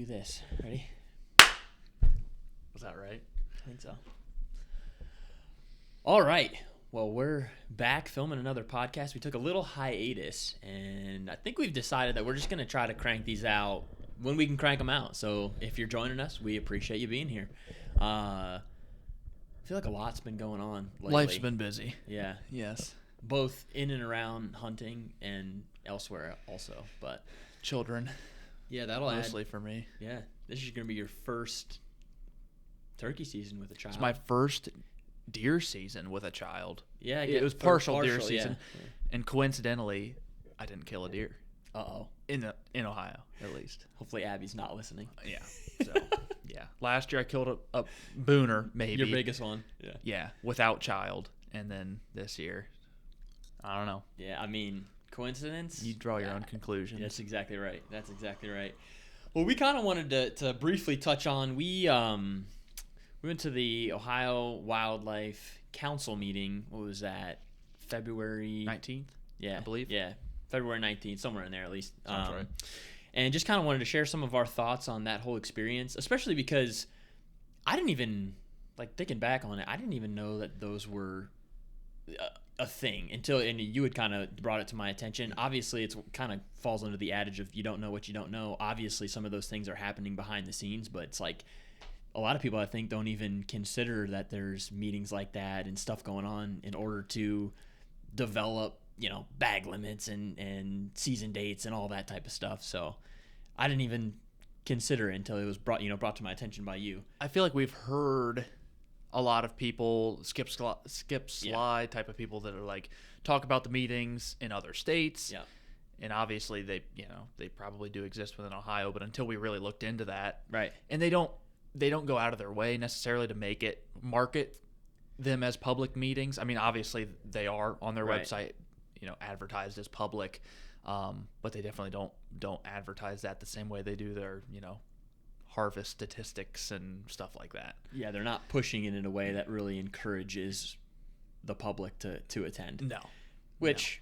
do this. Ready? Was that right? I think so. All right. Well, we're back filming another podcast. We took a little hiatus, and I think we've decided that we're just going to try to crank these out when we can crank them out. So if you're joining us, we appreciate you being here. I feel like a lot's been going on lately. Life's been busy. Yeah. Yes. Both in and around hunting and elsewhere also. But Children. yeah, that'll Mostly add. for me. Yeah. This is going to be your first turkey season with a child. It's my first deer season with a child. Yeah, It was partial deer yeah. season. And coincidentally, I didn't kill a deer. Uh-oh. In Ohio, at least. Hopefully Abby's not listening. Yeah. So, yeah. Last year I killed a booner, maybe. Your biggest one. Yeah. Yeah, without child. And then this year, I don't know. Yeah, I mean, coincidence? You draw your own conclusions. That's exactly right. That's exactly right. Well, we kind of wanted to briefly touch on, we went to the Ohio Wildlife Council meeting. What was that? February 19th? Yeah, I believe. Yeah, February 19th, somewhere in there at least. Sounds right. And just kind of wanted to share some of our thoughts on that whole experience, especially because I didn't even, like, thinking back on it, I didn't even know that those were a thing until, and you had kind of brought it to my attention. Obviously, it's kind of falls under the adage of you don't know what you don't know. Obviously, some of those things are happening behind the scenes, but it's like a lot of people, I think, don't even consider that there's meetings like that and stuff going on in order to develop, bag limits and season dates and all that type of stuff. So I didn't even consider it until it was brought to my attention by you. I feel like we've heard a lot of people, skip slide type of people that are like, talk about the meetings in other states. Yeah. And obviously they probably do exist within Ohio, but until we really looked into that. Right. And they don't go out of their way necessarily to market them as public meetings. I mean, obviously they are on their website, advertised as public, but they definitely don't advertise that the same way they do their, harvest statistics and stuff like that. Yeah, they're not pushing it in a way that really encourages the public to attend. No. Which,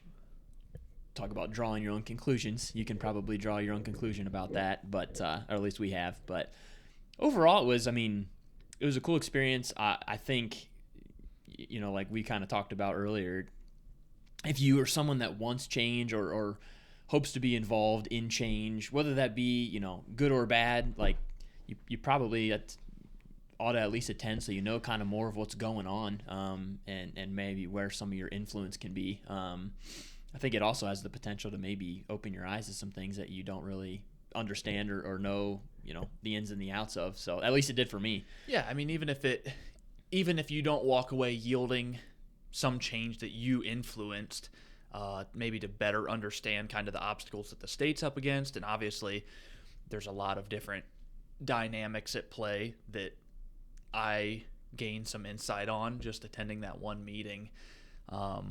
talk about drawing your own conclusions. You can probably draw your own conclusion about that, but or at least we have. But overall, it was a cool experience. I think, like we kind of talked about earlier, if you are someone that wants change or hopes to be involved in change, whether that be, good or bad, like you probably ought to at least attend so you know kind of more of what's going on, and maybe where some of your influence can be. I think it also has the potential to maybe open your eyes to some things that you don't really understand or know, the ins and the outs of. So at least it did for me. Yeah, I mean, even if you don't walk away yielding some change that you influenced, maybe to better understand kind of the obstacles that the state's up against, and obviously there's a lot of different dynamics at play that I gained some insight on just attending that one meeting. I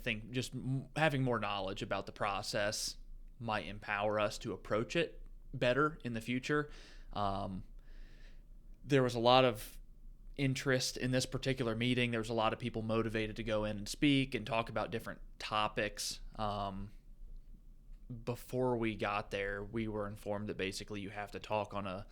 think just having more knowledge about the process might empower us to approach it better in the future. There was a lot of interest in this particular meeting. There was a lot of people motivated to go in and speak and talk about different topics. Before we got there, we were informed that basically you have to talk on a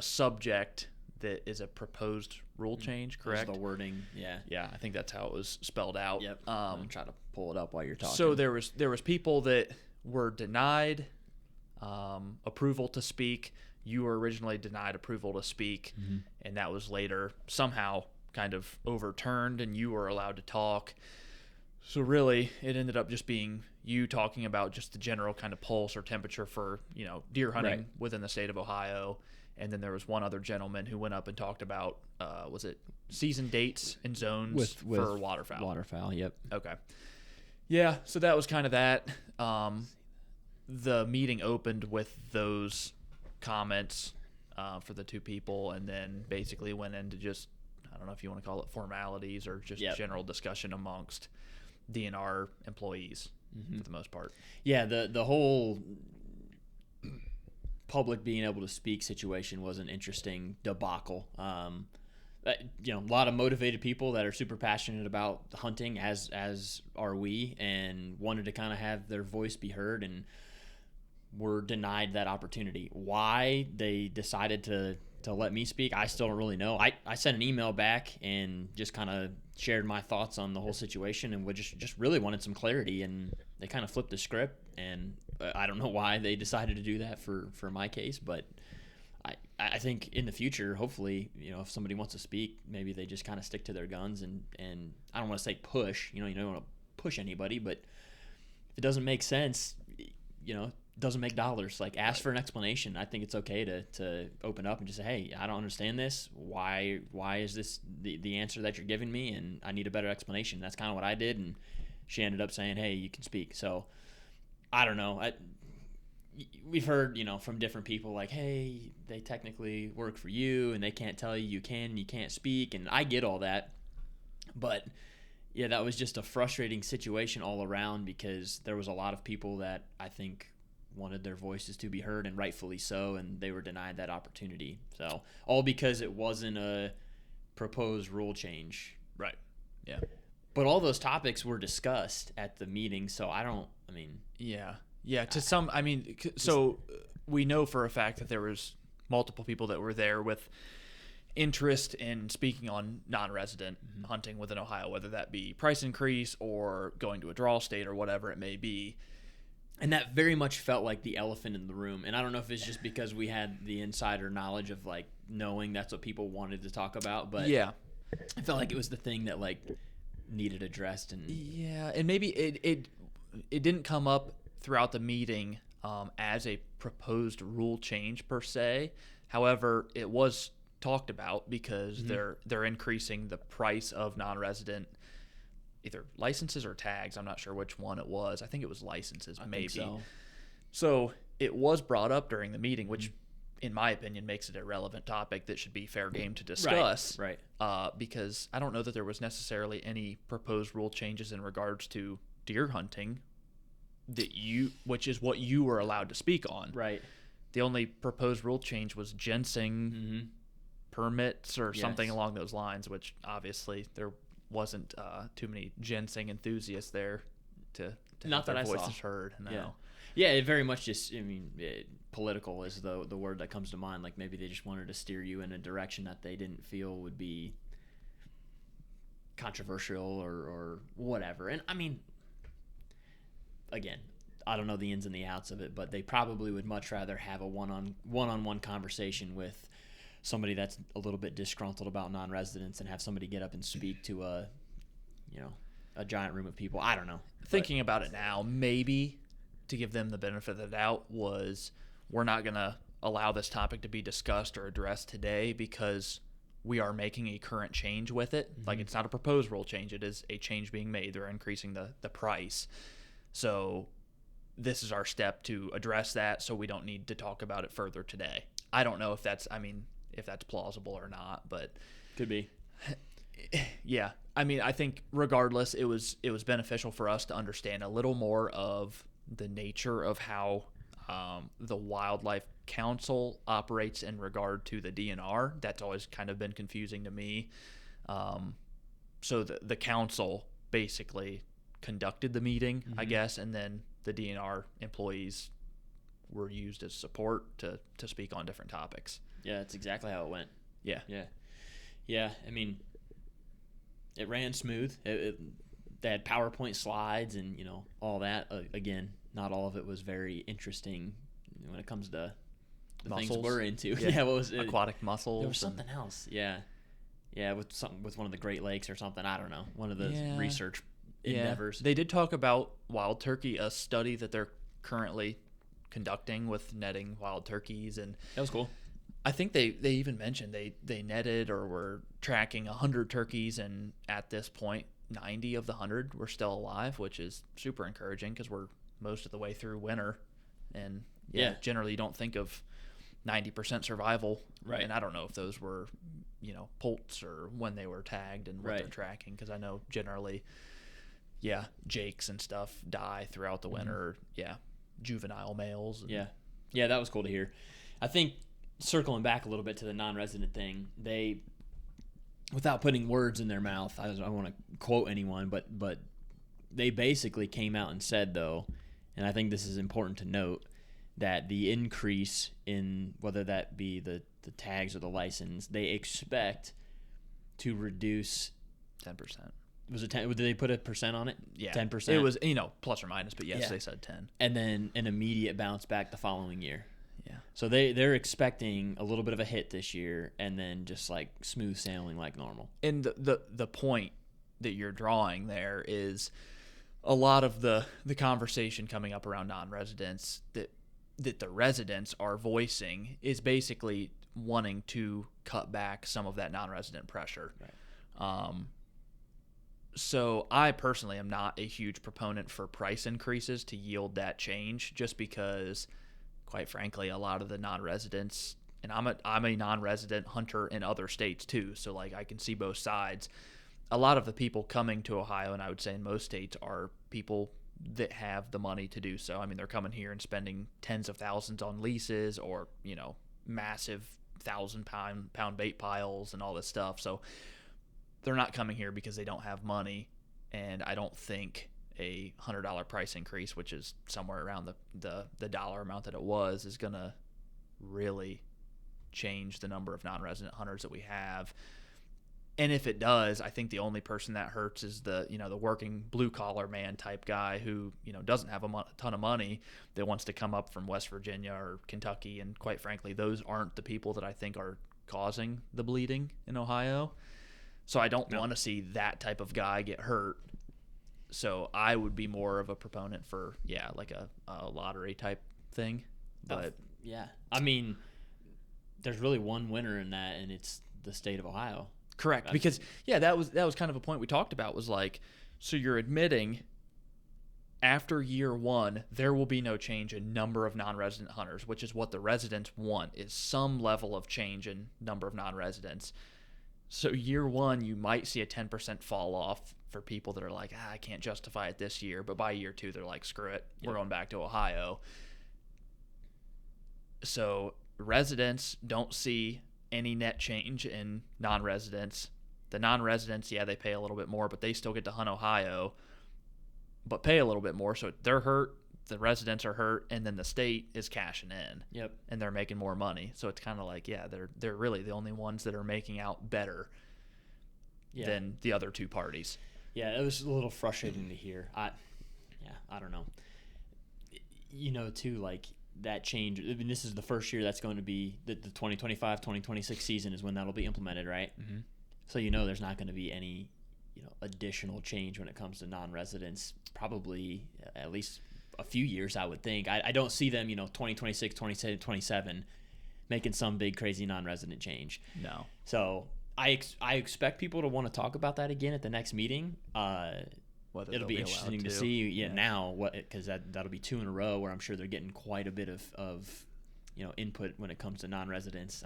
subject that is a proposed rule change, correct? That's the wording, yeah. Yeah, I think that's how it was spelled out. Yep. I'm gonna try to pull it up while you're talking. So there was people that were denied approval to speak. You were originally denied approval to speak, and that was later somehow kind of overturned, and you were allowed to talk. So really, it ended up just being you talking about just the general kind of pulse or temperature for, deer hunting within the state of Ohio. And then there was one other gentleman who went up and talked about, was it season dates and zones for waterfowl? Waterfowl, yep. Okay. Yeah, so that was kind of that. The meeting opened with those comments for the two people, and then basically went into just, I don't know if you want to call it formalities or just general discussion amongst DNR employees for the most part. Yeah, the whole public being able to speak situation was an interesting debacle. A lot of motivated people that are super passionate about hunting, as are we, and wanted to kind of have their voice be heard. And were denied that opportunity. Why they decided to let me speak, I still don't really know. I sent an email back and just kind of shared my thoughts on the whole situation, and would just really wanted some clarity, and they kind of flipped the script, and I don't know why they decided to do that for my case, but I think in the future, hopefully, if somebody wants to speak, maybe they just kind of stick to their guns, and I don't want to say push, you don't want to push anybody, but if it doesn't make sense, doesn't make dollars, like ask for an explanation. I think it's okay to open up and just say, hey, I don't understand this. Why is this the answer that you're giving me? And I need a better explanation. That's kind of what I did. And she ended up saying, hey, you can speak. So I don't know. We've heard, from different people like, hey, they technically work for you and they can't tell you you can't speak. And I get all that. But yeah, that was just a frustrating situation all around, because there was a lot of people that I think wanted their voices to be heard, and rightfully so, and they were denied that opportunity. So all because it wasn't a proposed rule change. Right. Yeah. But all those topics were discussed at the meeting, so Yeah. So we know for a fact that there was multiple people that were there with interest in speaking on non-resident hunting within Ohio, whether that be price increase or going to a draw state or whatever it may be. And that very much felt like the elephant in the room. And I don't know if it's just because we had the insider knowledge of like knowing that's what people wanted to talk about, but yeah, I felt like it was the thing that like needed addressed. And and maybe it didn't come up throughout the meeting as a proposed rule change per se. However, it was talked about because they're increasing the price of non-resident either licenses or tags. I'm not sure which one it was. I think it was licenses, maybe. So it was brought up during the meeting, which in my opinion makes it a relevant topic that should be fair game to discuss. Right. Because I don't know that there was necessarily any proposed rule changes in regards to deer hunting which is what you were allowed to speak on. Right. The only proposed rule change was ginseng permits or something along those lines, which obviously there wasn't too many ginseng enthusiasts there to not have that their I voices saw. Heard. No. Yeah, it very much just, political is the word that comes to mind. Like maybe they just wanted to steer you in a direction that they didn't feel would be controversial or whatever. And I mean, again, I don't know the ins and the outs of it, but they probably would much rather have a one-on-one conversation with somebody that's a little bit disgruntled about non-residents and have somebody get up and speak to a giant room of people. I don't know. Thinking about it now, maybe to give them the benefit of the doubt was we're not going to allow this topic to be discussed or addressed today because we are making a current change with it. Like it's not a proposed rule change. It is a change being made. They're increasing the price. So this is our step to address that, so we don't need to talk about it further today. I don't know if that's plausible or not, but could be. Yeah. I think regardless, it was beneficial for us to understand a little more of the nature of how the Wildlife Council operates in regard to the DNR. That's always kind of been confusing to me. So the council basically conducted the meeting, I guess, and then the DNR employees were used as support to speak on different topics. Yeah, that's exactly how it went. Yeah. I mean, it ran smooth. They had PowerPoint slides and all that. Again, not all of it was very interesting when it comes to the Mussels. Things we're into. Yeah, what was it? Aquatic mussels. There was something else. Yeah, with one of the Great Lakes or something. I don't know. One of those research endeavors. They did talk about wild turkey, a study that they're currently conducting with netting wild turkeys, and that was cool. I think they even mentioned they netted or were tracking 100 turkeys, and at this point 90 of the 100 were still alive, which is super encouraging because we're most of the way through winter, and generally you don't think of 90% survival, right? And I don't know if those were poults or when they were tagged and what they're tracking, because I know generally jakes and stuff die throughout the winter. Juvenile males. Yeah, that was cool to hear. I think circling back a little bit to the non-resident thing, they, without putting words in their mouth, I don't want to quote anyone, but they basically came out and said, though, and I think this is important to note, that the increase in whether that be the tags or the license, they expect to reduce 10%. Was it 10? Did they put a percent on it? Yeah. 10%? It was, plus or minus, but yes, Yeah. they said 10. And then an immediate bounce back the following year. Yeah. So they're expecting a little bit of a hit this year and then just like smooth sailing like normal. And the point that you're drawing there is a lot of the conversation coming up around non-residents that the residents are voicing is basically wanting to cut back some of that non-resident pressure. Right. So I personally am not a huge proponent for price increases to yield that change, just because, quite frankly, a lot of the non-residents, and I'm a non-resident hunter in other states too, so like I can see both sides. A lot of the people coming to Ohio, and I would say in most states, are people that have the money to do so. I mean, they're coming here and spending tens of thousands on leases or, massive 1,000-pound bait piles and all this stuff. So they're not coming here because they don't have money, and I don't think a $100 price increase, which is somewhere around the dollar amount that it was, is going to really change the number of non-resident hunters that we have. And if it does, I think the only person that hurts is the working blue collar man type guy who, doesn't have a ton of money that wants to come up from West Virginia or Kentucky. And quite frankly, those aren't the people that I think are causing the bleeding in Ohio. So I don't want to see that type of guy get hurt. So I would be more of a proponent for, like a lottery type thing. But yeah, I mean, there's really one winner in that, and it's the state of Ohio. Correct, because that was kind of a point we talked about, was like, so you're admitting after year one there will be no change in number of non-resident hunters, which is what the residents want, is some level of change in number of non-residents. So year one you might see a 10% fall off for people that are like, I can't justify it this year, but by year two they're like, screw it, we're going back to Ohio. So residents don't see any net change in non-residents. The non-residents, they pay a little bit more, but they still get to hunt Ohio, but pay a little bit more. So they're hurt, the residents are hurt, and then the state is cashing in. Yep. And they're making more money. So it's kind of like, they're really the only ones that are making out better than the other two parties. Yeah, it was a little frustrating to hear. I don't know. Too, like, that change. I mean, this is the first year that's going to be the 2025-2026 season is when that'll be implemented, right? Mm-hmm. So there's not going to be any additional change when it comes to non-residents, probably at least a few years, I would think. I don't see them 2026, 2027 making some big crazy non-resident change. No. So I expect people to want to talk about that again at the next meeting. It'll be interesting to see now because that'll be two in a row where I'm sure they're getting quite a bit of input when it comes to non-residents.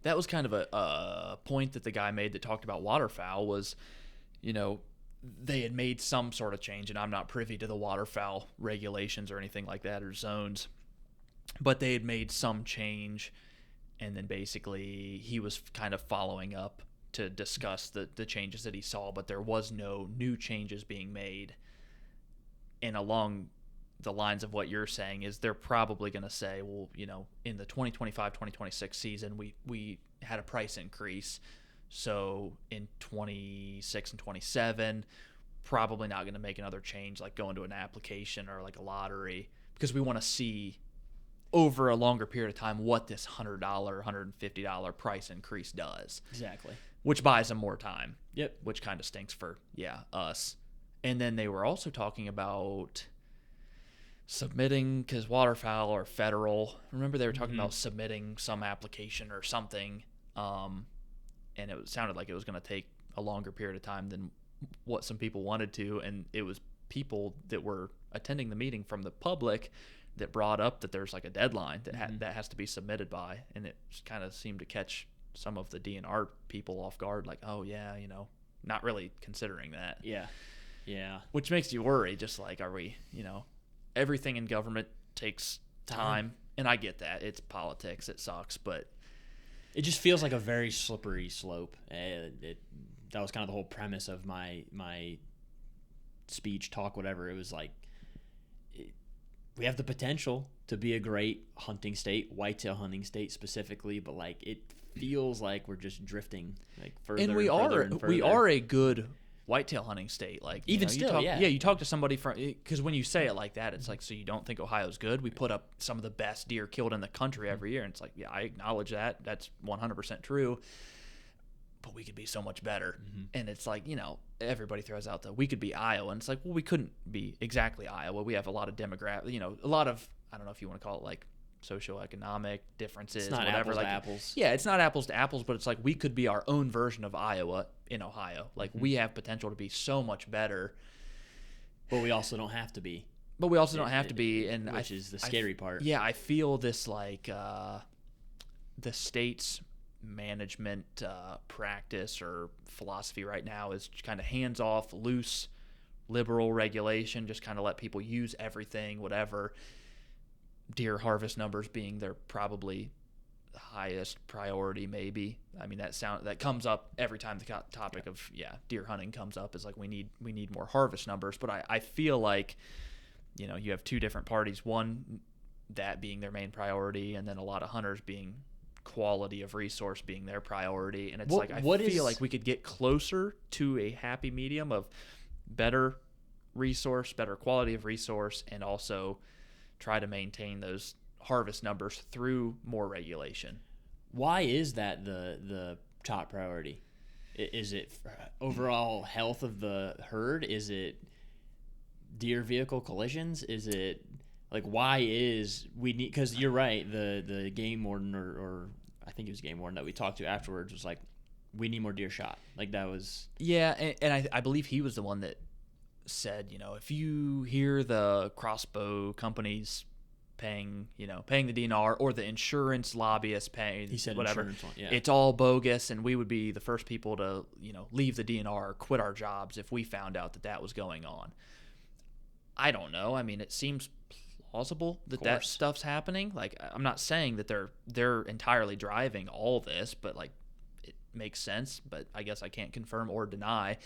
That was kind of a point that the guy made that talked about waterfowl was, they had made some sort of change, and I'm not privy to the waterfowl regulations or anything like that or zones, but they had made some change, and then basically he was kind of following up to discuss the changes that he saw, but there was no new changes being made. And along the lines of what you're saying is they're probably going to say, well, in the 2025-2026 season, we had a price increase. So in 26 and 27, probably not going to make another change, like go into an application or like a lottery, because we want to see over a longer period of time what this $100, $150 price increase does. Exactly. Which buys them more time. Yep. Which kind of stinks for, us. And then they were also talking about submitting, because waterfowl are federal. Remember they were talking about submitting some application or something, and it sounded like it was going to take a longer period of time than what some people wanted to, and it was people that were attending the meeting from the public that brought up that there's like a deadline that that has to be submitted by, and it kind of seemed to catch some of the DNR people off guard, like, oh yeah, not really considering that. Yeah. Which makes you worry, just like, are we, everything in government takes time, and I get that. It's politics, it sucks, but it just feels like a very slippery slope. That was kind of the whole premise of my speech, talk, whatever. It was like, we have the potential to be a great hunting state, whitetail hunting state specifically, but like it feels like we're just drifting like further And we further are and we further. are a good whitetail hunting state. Like Even you still, talk, yeah. you talk to somebody from, because when you say it like that, it's like, so you don't think Ohio's good? We put up some of the best deer killed in the country every year, and it's like, yeah, I acknowledge that. That's 100% true. But we could be so much better. And it's like, everybody throws out we could be Iowa, and it's like, well, we couldn't be exactly Iowa. We have a lot of a lot of, I don't know if you want to call it like socioeconomic differences, It's not whatever. apples like to apples. Yeah, it's not apples to apples, but it's like we could be our own version of Iowa in Ohio. Like we have potential to be so much better, But we also don't have to be. but we also don't have to be, and which is the scary part. Yeah, I feel this like the state's management practice or philosophy right now is kind of hands off, loose, liberal regulation, just kind of let people use everything, whatever. Deer harvest numbers being their probably highest priority, maybe. I mean, that comes up every time the topic of deer hunting comes up, is like we need more harvest numbers. But I feel like you have two different parties, one that being their main priority, and then a lot of hunters being quality of resource being their priority. And it's I feel like we could get closer to a happy medium of better resource, better quality of resource, and also try to maintain those harvest numbers through more regulation. Why is that the top priority? Is it overall health of the herd? Is it deer vehicle collisions? Is it like, why is we need? Because you're right, the game warden or I think it was game warden that we talked to afterwards was like, we need more deer shot. Like that was and I believe he was the one that said, if you hear the crossbow companies paying the DNR or the insurance lobbyists paying, he said whatever, insurance one, yeah. It's all bogus, and we would be the first people to leave the DNR or quit our jobs if we found out that was going on. I don't know. I mean, it seems plausible that stuff's happening. Like, I'm not saying that they're entirely driving all this, but like it makes sense. But I guess I can't confirm or deny.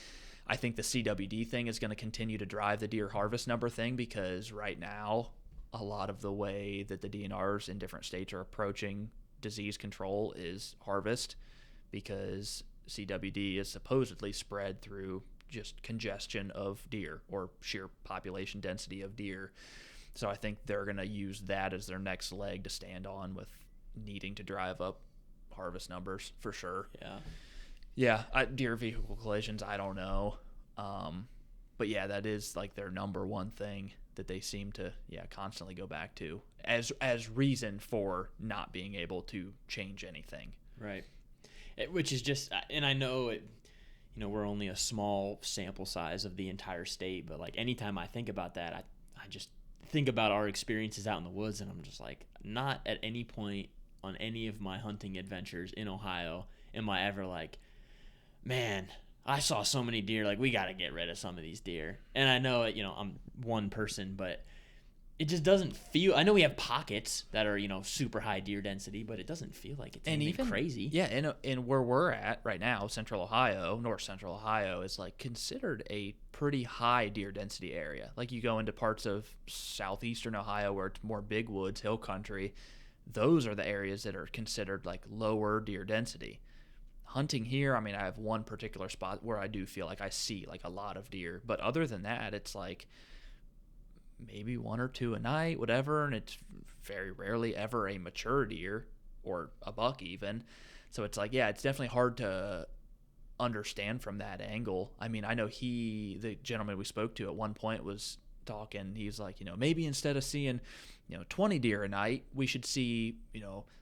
I think the CWD thing is going to continue to drive the deer harvest number thing, because right now a lot of the way that the DNRs in different states are approaching disease control is harvest, because CWD is supposedly spread through just congestion of deer or sheer population density of deer. So I think they're going to use that as their next leg to stand on with needing to drive up harvest numbers for sure. Yeah, deer vehicle collisions, I don't know. But yeah, that is like their number one thing that they seem to constantly go back to as reason for not being able to change anything. Right. Which is just, and I know we're only a small sample size of the entire state, but like anytime I think about that, I just think about our experiences out in the woods, and I'm just like, not at any point on any of my hunting adventures in Ohio am I ever like, man, I saw so many deer, like we got to get rid of some of these deer. And I know, I'm one person, but it just doesn't feel, I know we have pockets that are, super high deer density, but it doesn't feel like it's anything crazy. Yeah, and where we're at right now, Central Ohio, North Central Ohio, is like considered a pretty high deer density area. Like you go into parts of southeastern Ohio where it's more big woods, hill country, those are the areas that are considered like lower deer density. Hunting here, I mean, I have one particular spot where I do feel like I see like a lot of deer, but other than that, it's like maybe one or two a night, whatever, and it's very rarely ever a mature deer or a buck even. So it's like, it's definitely hard to understand from that angle. I mean, I know the gentleman we spoke to at one point was talking, he's like, maybe instead of seeing 20 deer a night, we should see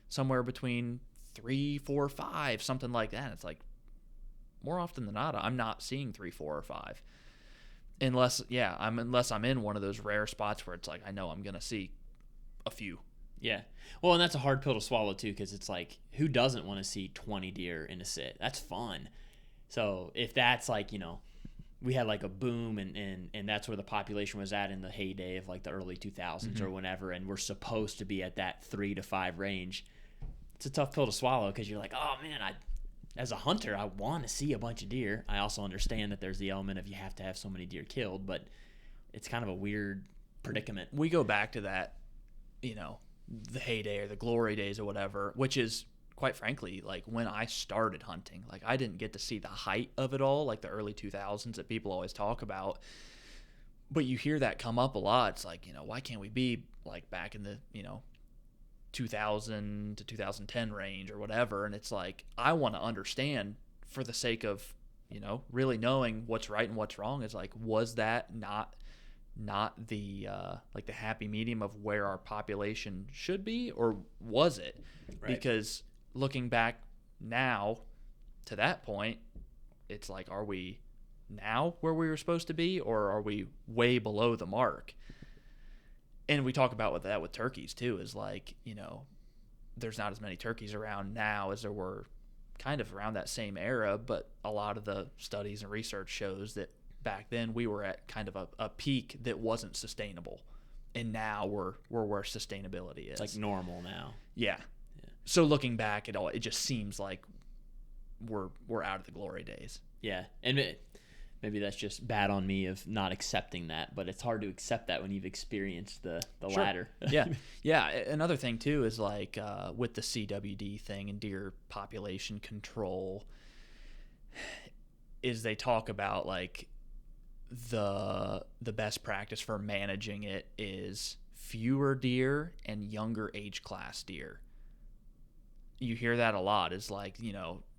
somewhere between 3, 4, 5, something like that. It's like, more often than not, I'm not seeing 3, 4, or 5, unless I'm in one of those rare spots where it's like I know I'm gonna see a few. Yeah, well, and that's a hard pill to swallow too, because it's like, who doesn't want to see 20 deer in a sit? That's fun. So if that's like, we had like a boom and that's where the population was at in the heyday of like the early 2000s or whenever, and we're supposed to be at that 3 to 5 range. It's a tough pill to swallow, because you're like, oh man, as a hunter, I want to see a bunch of deer. I also understand that there's the element of you have to have so many deer killed, but it's kind of a weird predicament. We go back to that, the heyday or the glory days or whatever, which is, quite frankly, like when I started hunting. Like, I didn't get to see the height of it all, like the early 2000s that people always talk about. But you hear that come up a lot. It's like, why can't we be like back in the, 2000 to 2010 range or whatever? And it's like, I want to understand, for the sake of, really knowing what's right and what's wrong, is like, was that not the like the happy medium of where our population should be, or was it? Right. Because looking back now to that point, it's like, are we now where we were supposed to be, or are we way below the mark? And we talk about with turkeys too, is like, there's not as many turkeys around now as there were kind of around that same era, but a lot of the studies and research shows that back then we were at kind of a peak that wasn't sustainable, and now we're where sustainability is. It's like normal now. Yeah. So looking back at all, it just seems like we're out of the glory days. Yeah, and maybe that's just bad on me of not accepting that, but it's hard to accept that when you've experienced the Sure. latter. Yeah. Another thing too is like with the CWD thing and deer population control, is they talk about like the best practice for managing it is fewer deer and younger age class deer. You hear that a lot, is like,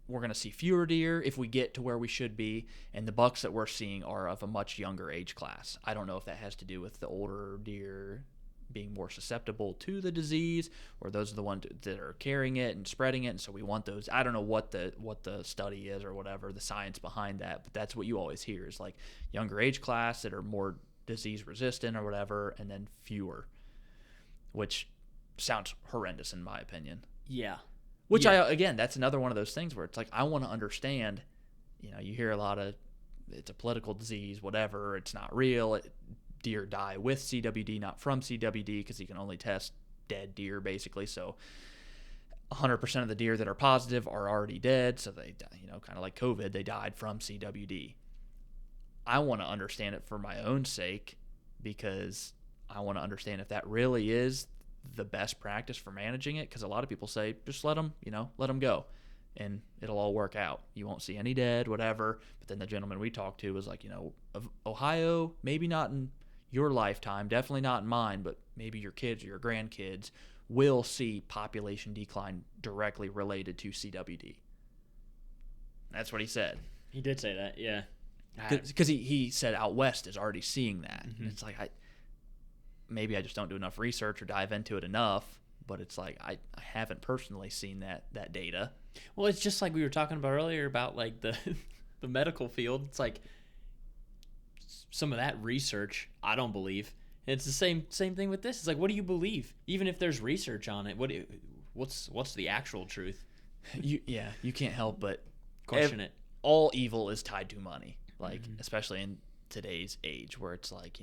we're going to see fewer deer if we get to where we should be, and the bucks that we're seeing are of a much younger age class. I don't know if that has to do with the older deer being more susceptible to the disease, or those are the ones that are carrying it and spreading it, and so we want those. I don't know what the study is or whatever, the science behind that, but that's what you always hear, is like younger age class that are more disease resistant or whatever, and then fewer, which sounds horrendous in my opinion. Yeah. Which again, that's another one of those things where it's like, I want to understand, you hear a lot of, it's a political disease, whatever, it's not real. Deer die with CWD, not from CWD, because you can only test dead deer basically. So 100% of the deer that are positive are already dead. So they, kind of like COVID, they died from CWD. I want to understand it for my own sake, because I want to understand if that really is the best practice for managing it, because a lot of people say just let them go and it'll all work out. You won't see any dead, whatever. But then the gentleman we talked to was like, of Ohio, maybe not in your lifetime, definitely not in mine, but maybe your kids or your grandkids will see population decline directly related to CWD. That's what he said. He did say that, yeah. Because he said out west is already seeing that. Mm-hmm. And it's like, maybe I just don't do enough research or dive into it enough, but it's like I haven't personally seen that data. Well, it's just like we were talking about earlier about like the the medical field. It's like some of that research I don't believe. And it's the same thing with this. It's like, what do you believe? Even if there's research on it, what's the actual truth? You can't help but question it. All evil is tied to money, like especially in today's age where it's like,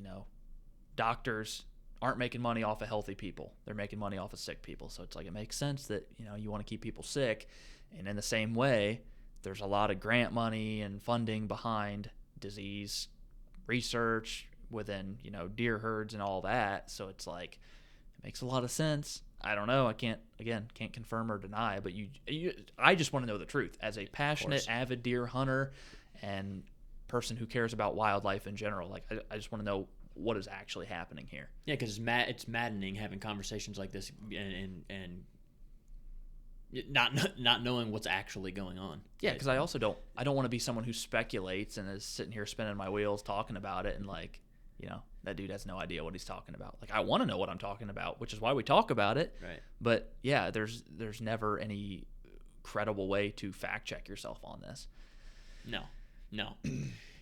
doctors aren't making money off of healthy people. They're making money off of sick people. So it's like, it makes sense that, you want to keep people sick. And in the same way, there's a lot of grant money and funding behind disease research within, deer herds and all that. So it's like, it makes a lot of sense. I don't know. I can't confirm or deny, but I just want to know the truth as a passionate, avid deer hunter and person who cares about wildlife in general. Like, I just want to know what is actually happening here. Yeah, because it's maddening having conversations like this and not knowing what's actually going on. Yeah, because I also don't want to be someone who speculates and is sitting here spinning my wheels talking about it, and like, that dude has no idea what he's talking about. Like, I want to know what I'm talking about, which is why we talk about it. Right. But yeah, there's never any credible way to fact check yourself on this. No.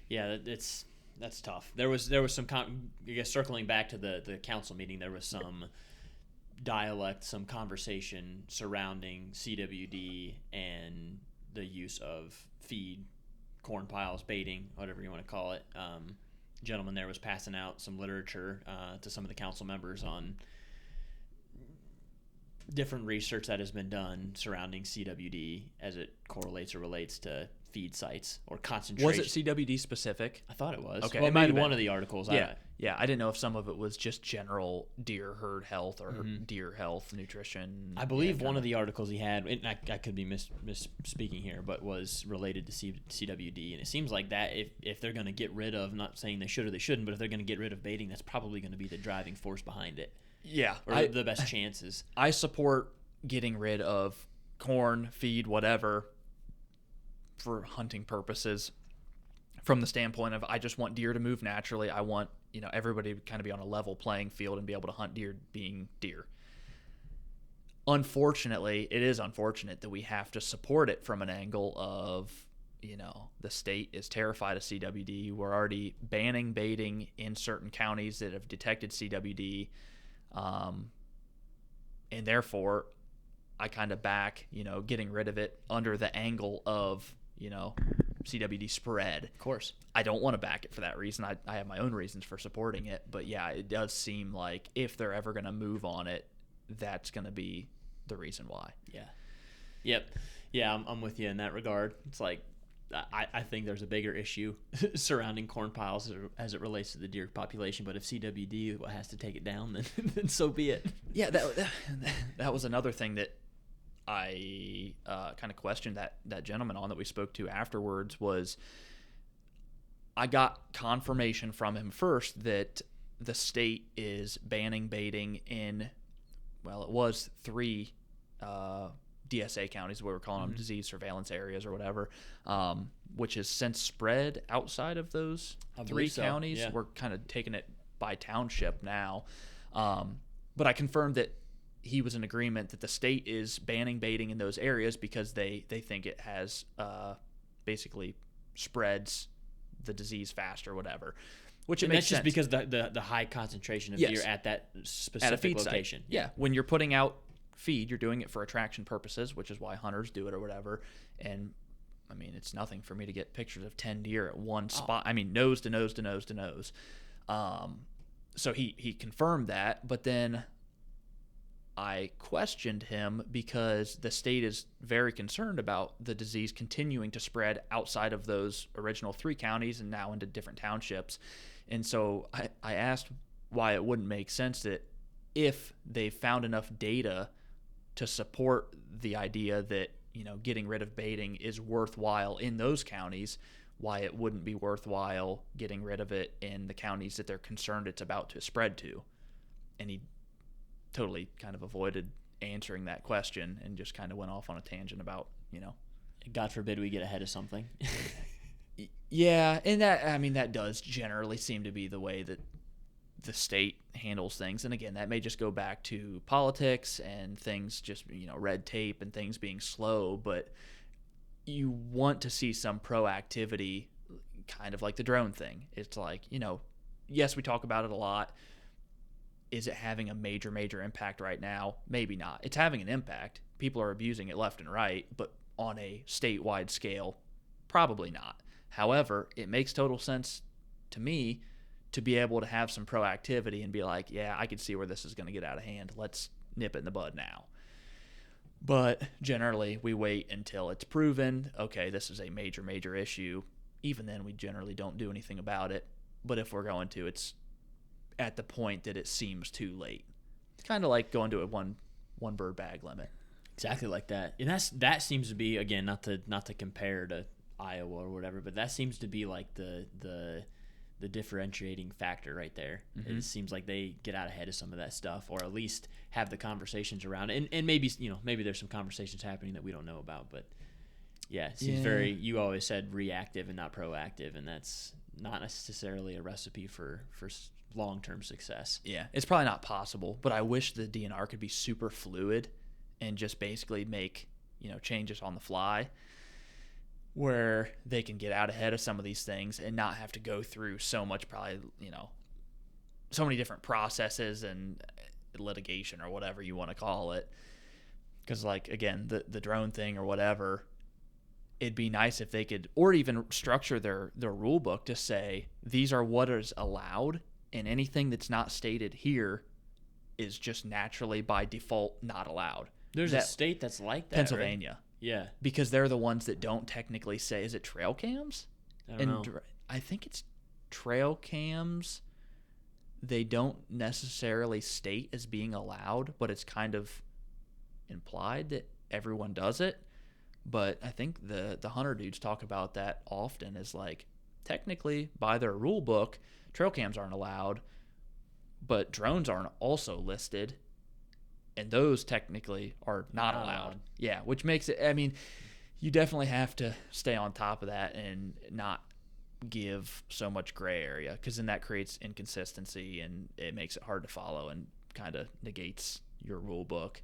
Yeah, that's tough. There was some I guess circling back to the council meeting, there was some dialect, some conversation surrounding CWD and the use of feed, corn piles, baiting, whatever you want to call it. Gentleman there was passing out some literature to some of the council members on different research that has been done surrounding CWD as it correlates or relates to feed sites or concentration. Was it CWD specific? I thought it was. Okay, Well, it might maybe have been. one of the articles. Yeah, Yeah, I didn't know if some of it was just general deer herd health or deer health, nutrition. I believe one of the articles he had, and I could be misspeaking here, but was related to CWD. And it seems like that if they're going to get rid of, not saying they should or they shouldn't, but if they're going to get rid of baiting, that's probably going to be the driving force behind it. Yeah. Or the best chances. I support getting rid of corn, feed, whatever, for hunting purposes. From the standpoint of, I just want deer to move naturally. I want, everybody to kind of be on a level playing field and be able to hunt deer being deer. Unfortunately, it is unfortunate that we have to support it from an angle of, the state is terrified of CWD. We're already banning baiting in certain counties that have detected CWD. And therefore, I kind of back, getting rid of it under the angle of, CWD spread. Of course. I don't want to back it for that reason. I have my own reasons for supporting it. But yeah, it does seem like if they're ever going to move on it, that's going to be the reason why. Yeah. Yep. Yeah, I'm with you in that regard. It's like, I think there's a bigger issue surrounding corn piles as it relates to the deer population. But if CWD has to take it down, then so be it. Yeah, that was another thing that I kind of questioned that gentleman on that we spoke to afterwards. Was I got confirmation from him first that the state is banning baiting in, well, it was 3 DSA counties, what we're calling them, disease surveillance areas or whatever, which has since spread outside of those 3 counties. Yeah. We're kind of taking it by township now. But I confirmed that he was in agreement that the state is banning baiting in those areas because they think it has basically spreads the disease faster or whatever. Which it makes sense. That's just because the high concentration of deer at that specific location. Yeah, when you're putting out feed, you're doing it for attraction purposes, which is why hunters do it or whatever. And I mean, it's nothing for me to get pictures of 10 deer at one spot. I mean, nose to nose to nose to nose. So he confirmed that, but then I questioned him because the state is very concerned about the disease continuing to spread outside of those original 3 counties and now into different townships. And so I asked why it wouldn't make sense that if they found enough data to support the idea that, getting rid of baiting is worthwhile in those counties, why it wouldn't be worthwhile getting rid of it in the counties that they're concerned it's about to spread to. And he totally kind of avoided answering that question and just kind of went off on a tangent about, God forbid we get ahead of something. Yeah, and that does generally seem to be the way that the state handles things. And again, that may just go back to politics and things just, red tape and things being slow, but you want to see some proactivity, kind of like the drone thing. It's like, yes, we talk about it a lot. Is it having a major, major impact right now? Maybe not. It's having an impact. People are abusing it left and right, but on a statewide scale, probably not. However, it makes total sense to me to be able to have some proactivity and be like, yeah, I can see where this is going to get out of hand. Let's nip it in the bud now. But generally, we wait until it's proven, okay, this is a major, major issue. Even then, we generally don't do anything about it. But if we're going to, it's at the point that it seems too late. It's kind of like going to a one bird bag limit. Exactly like that. And that seems to be, again, not to compare to Iowa or whatever, but that seems to be like the differentiating factor right there. Mm-hmm. It seems like they get out ahead of some of that stuff, or at least have the conversations around it. And maybe there's some conversations happening that we don't know about, but yeah, it seems very, you always said reactive and not proactive, and that's not necessarily a recipe for long-term success. Yeah, it's probably not possible, but I wish the DNR could be super fluid and just basically make, changes on the fly where they can get out ahead of some of these things and not have to go through so much, probably, so many different processes and litigation or whatever you want to call it. Because, like, again, the drone thing or whatever, it'd be nice if they could, or even structure their rule book to say, these are what is allowed, and anything that's not stated here is just naturally by default not allowed. There's a state that's like that, Pennsylvania. Right? Yeah. Because they're the ones that don't technically say, is it trail cams? I don't know. I think it's trail cams they don't necessarily state as being allowed, but it's kind of implied that everyone does it. But I think the hunter dudes talk about that often as like, technically by their rule book, trail cams aren't allowed, but drones aren't also listed, and those technically are not allowed. Yeah, which makes it, I mean, you definitely have to stay on top of that and not give so much gray area, because then that creates inconsistency and it makes it hard to follow and kind of negates your rule book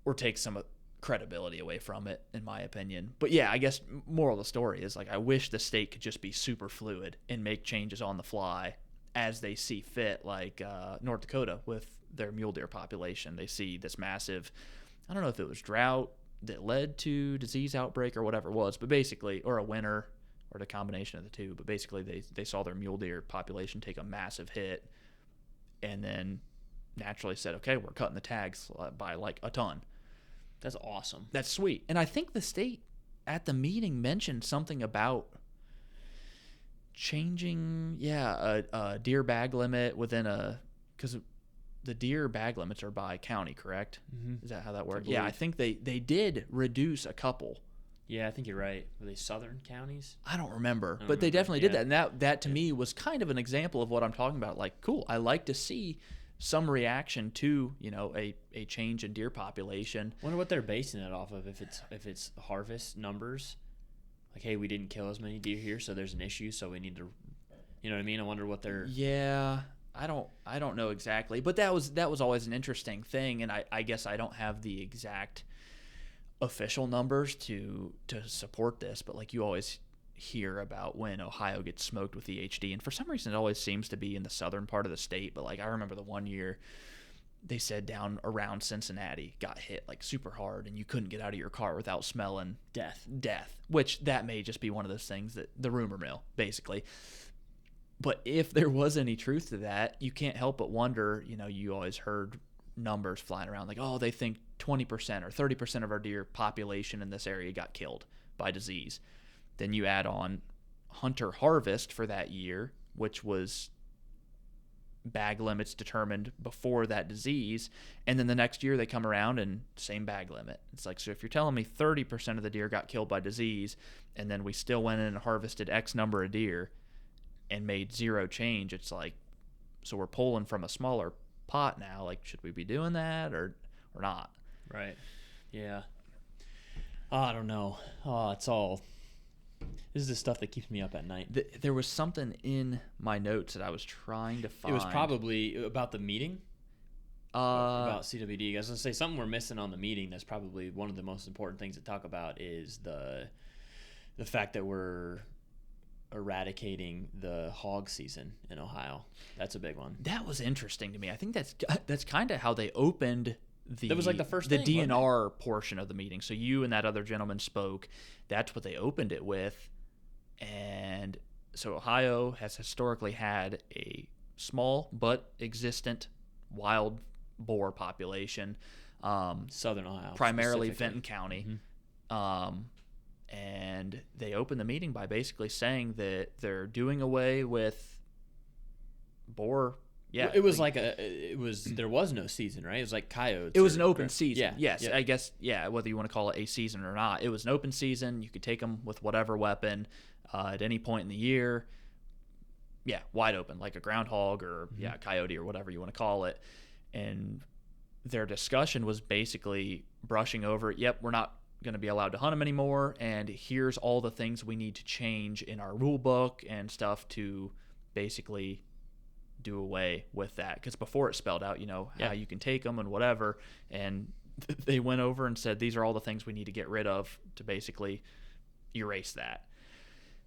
or takes some credibility away from it, in my opinion. But yeah, I guess moral of the story is like, I wish the state could just be super fluid and make changes on the fly as they see fit, like North Dakota with their mule deer population. They see this massive, I don't know if it was drought that led to disease outbreak or whatever it was, but basically, or a winter, or the combination of the two, but basically they saw their mule deer population take a massive hit, and then naturally said, okay, we're cutting the tags by like a ton. That's awesome. That's sweet. And I think the state at the meeting mentioned something about changing, a deer bag limit within because the deer bag limits are by county, correct? Mm-hmm. Is that how that works? Yeah, I think they did reduce a couple. Yeah, I think you're right. Were they southern counties? I don't remember, but they definitely did that. And that to me was kind of an example of what I'm talking about. Like, cool, I like to see some reaction to, a change in deer population. Wonder what they're basing it off of. If it's harvest numbers, like, hey, we didn't kill as many deer here, so there's an issue, so we need to, you know what I mean? I wonder what they're. Yeah, I don't know exactly, but that was always an interesting thing, and I guess I don't have the exact official numbers to support this, but like, you always hear about when Ohio gets smoked with EHD, and for some reason it always seems to be in the southern part of the state. But like, I remember the one year they said down around Cincinnati got hit like super hard, and you couldn't get out of your car without smelling death, which that may just be one of those things, that the rumor mill basically. But if there was any truth to that, you can't help but wonder, you always heard numbers flying around like, oh, they think 20% or 30% of our deer population in this area got killed by disease. Then you add on hunter harvest for that year, which was bag limits determined before that disease, and then the next year they come around and same bag limit. It's like, so if you're telling me 30% of the deer got killed by disease, and then we still went in and harvested X number of deer and made zero change, it's like, so we're pulling from a smaller pot now. Like, should we be doing that or not? Right. Yeah. I don't know. This is the stuff that keeps me up at night. There was something in my notes that I was trying to find. It was probably about the meeting. About CWD. I was going to say, something we're missing on the meeting that's probably one of the most important things to talk about is the fact that we're eradicating the hog season in Ohio. That's a big one. That was interesting to me. I think that's kind of how they opened that was like the first thing, the DNR portion of the meeting. So you and that other gentleman spoke. That's what they opened it with. And so Ohio has historically had a small but existent wild boar population. Southern Ohio. Primarily Fenton County. Mm-hmm. And they opened the meeting by basically saying that they're doing away with boar. Yeah, it was there was no season, right? It was like coyotes. It was an open season. Yeah. Yes, yeah. I guess, whether you want to call it a season or not. It was an open season. You could take them with whatever, at any point in the year. Yeah, wide open, like a groundhog or, coyote or whatever you want to call it. And their discussion was basically brushing over, we're not going to be allowed to hunt them anymore, and here's all the things we need to change in our rule book and stuff to basically do away with that. Because before it spelled out, how you can take them and whatever, and they went over and said these are all the things we need to get rid of to basically erase that,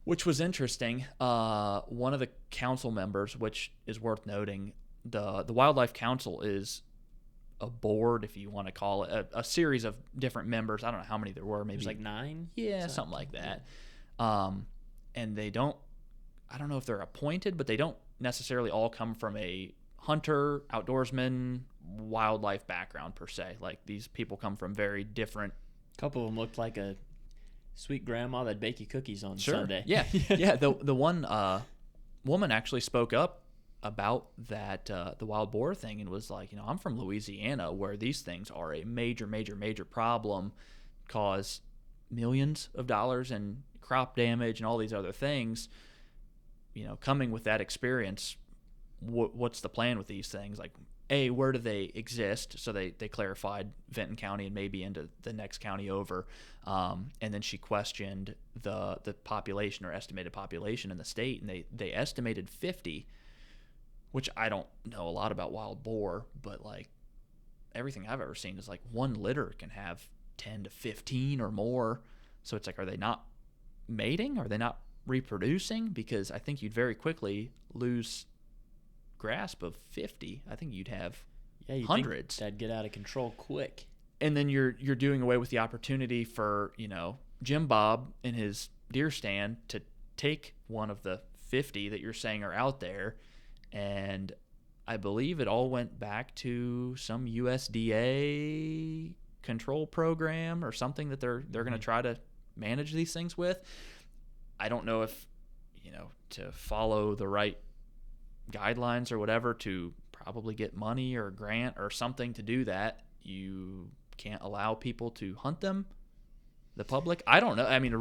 which was interesting. One of the council members, which is worth noting, the Wildlife Council is a board, if you want to call it, a series of different members. I don't know how many there were, maybe it was like 9. Something like that. And I don't know if they're appointed, but they don't necessarily all come from a hunter, outdoorsman, wildlife background per se. Like, these people come from very different. A couple of them looked like a sweet grandma that'd bake you cookies on Sunday. Yeah. Yeah. The one woman actually spoke up about that the wild boar thing and was like, I'm from Louisiana where these things are a major, major, major problem, cause millions of dollars in crop damage and all these other things. Coming with that experience, what's the plan with these things? Like, where do they exist? So they clarified Vinton County and maybe into the next county over. And then she questioned the population or estimated population in the state, and they estimated 50, which I don't know a lot about wild boar, but like everything I've ever seen is like one litter can have 10 to 15 or more. So it's like, are they not mating? Are they not reproducing? Because I think you'd very quickly lose grasp of 50. I think you'd have hundreds. That'd get out of control quick. And then you're doing away with the opportunity for Jim Bob in his deer stand to take one of the 50 that you're saying are out there, and I believe it all went back to some USDA control program or something that they're going to try to manage these things with. I don't know if to follow the right guidelines or whatever to probably get money or a grant or something to do that. You can't allow people to hunt them, the public. I don't know. I mean,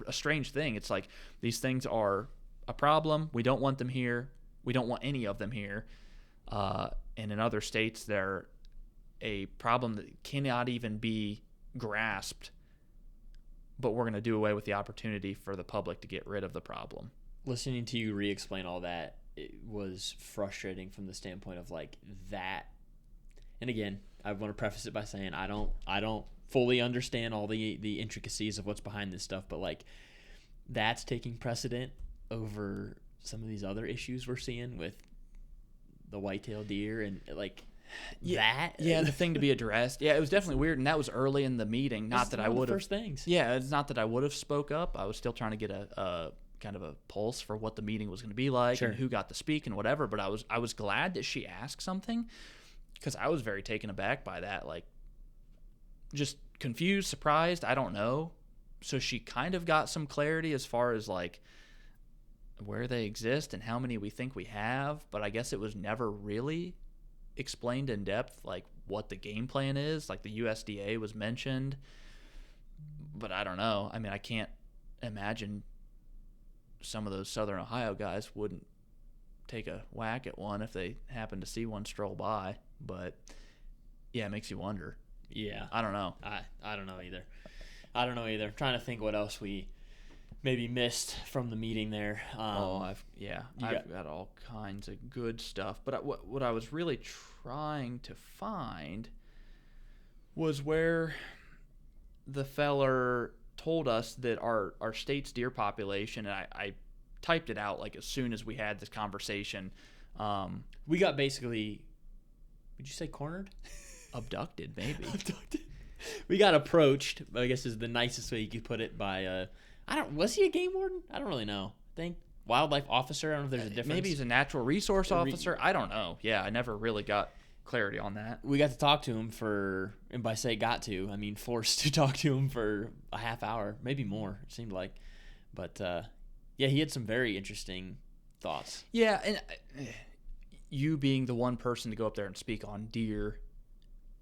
a strange thing. It's like these things are a problem. We don't want them here. We don't want any of them here. And in other states, they're a problem that cannot even be grasped, but we're going to do away with the opportunity for the public to get rid of the problem. Listening to you re-explain all that, it was frustrating from the standpoint of like that. And again, I want to preface it by saying I don't fully understand all the intricacies of what's behind this stuff, but like that's taking precedent over some of these other issues we're seeing with the whitetail deer and like that. Yeah, the thing to be addressed. Yeah, it was definitely weird, and that was early in the meeting. Not that I would have. First things. Yeah, it's not that I would have spoke up. I was still trying to get a kind of a pulse for what the meeting was going to be like and who got to speak and whatever. But I was glad that she asked something, because I was very taken aback by that. Like, just confused, surprised. I don't know. So she kind of got some clarity as far as like where they exist and how many we think we have. But I guess it was never really explained in depth, like what the game plan is. Like the USDA was mentioned, but I don't know. I mean, I can't imagine some of those Southern Ohio guys wouldn't take a whack at one if they happen to see one stroll by. But yeah, it makes you wonder. Yeah, I don't know. I don't know either. I'm trying to think what else we maybe missed from the meeting there. I've got all kinds of good stuff. But what I was really trying to find was where the feller told us that our state's deer population, and I typed it out like as soon as we had this conversation. We got basically, would you say cornered? Abducted, maybe. Abducted. We got approached, I guess is the nicest way you could put it, by was he a game warden? I don't really know. I think wildlife officer. I don't know if there's a difference. Maybe he's a natural resource officer. I don't know. Yeah, I never really got clarity on that. We got to talk to him and by say got to, I mean forced to talk to him for a half hour, maybe more, it seemed like. But yeah, he had some very interesting thoughts. Yeah, and you being the one person to go up there and speak on deer,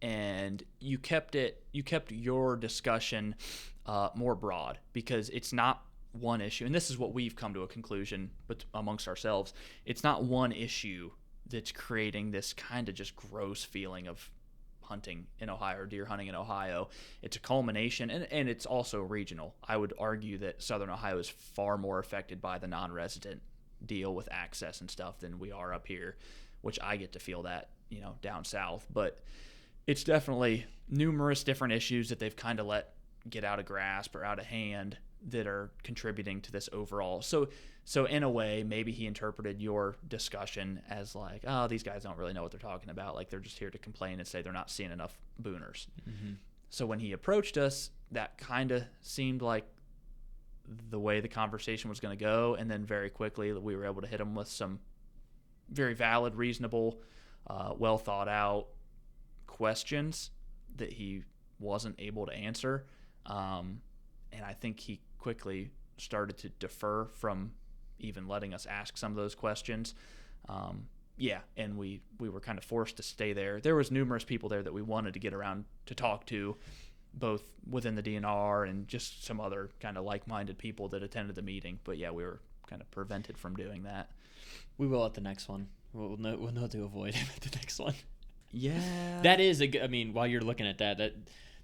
and you kept your discussion more broad, because it's not one issue, and this is what we've come to a conclusion amongst ourselves. It's not one issue that's creating this kind of just gross feeling of hunting in Ohio or deer hunting in Ohio. It's a culmination, and it's also regional. I would argue that Southern Ohio is far more affected by the non-resident deal with access and stuff than we are up here, which I get to feel that, down south. But it's definitely numerous different issues that they've kind of let get out of grasp or out of hand that are contributing to this overall. So in a way, maybe he interpreted your discussion as like, oh, these guys don't really know what they're talking about. Like, they're just here to complain and say they're not seeing enough booners. Mm-hmm. So when he approached us, that kind of seemed like the way the conversation was going to go. And then very quickly, we were able to hit him with some very valid, reasonable, well thought out questions that he wasn't able to answer. And I think he quickly started to defer from even letting us ask some of those questions. Yeah, and we were kind of forced to stay there. There was numerous people there that we wanted to get around to talk to, both within the DNR and just some other kind of like-minded people that attended the meeting. But yeah, we were kind of prevented from doing that. We will at the next one. We'll know to avoid him at the next one. Yeah. That is I mean, while you're looking at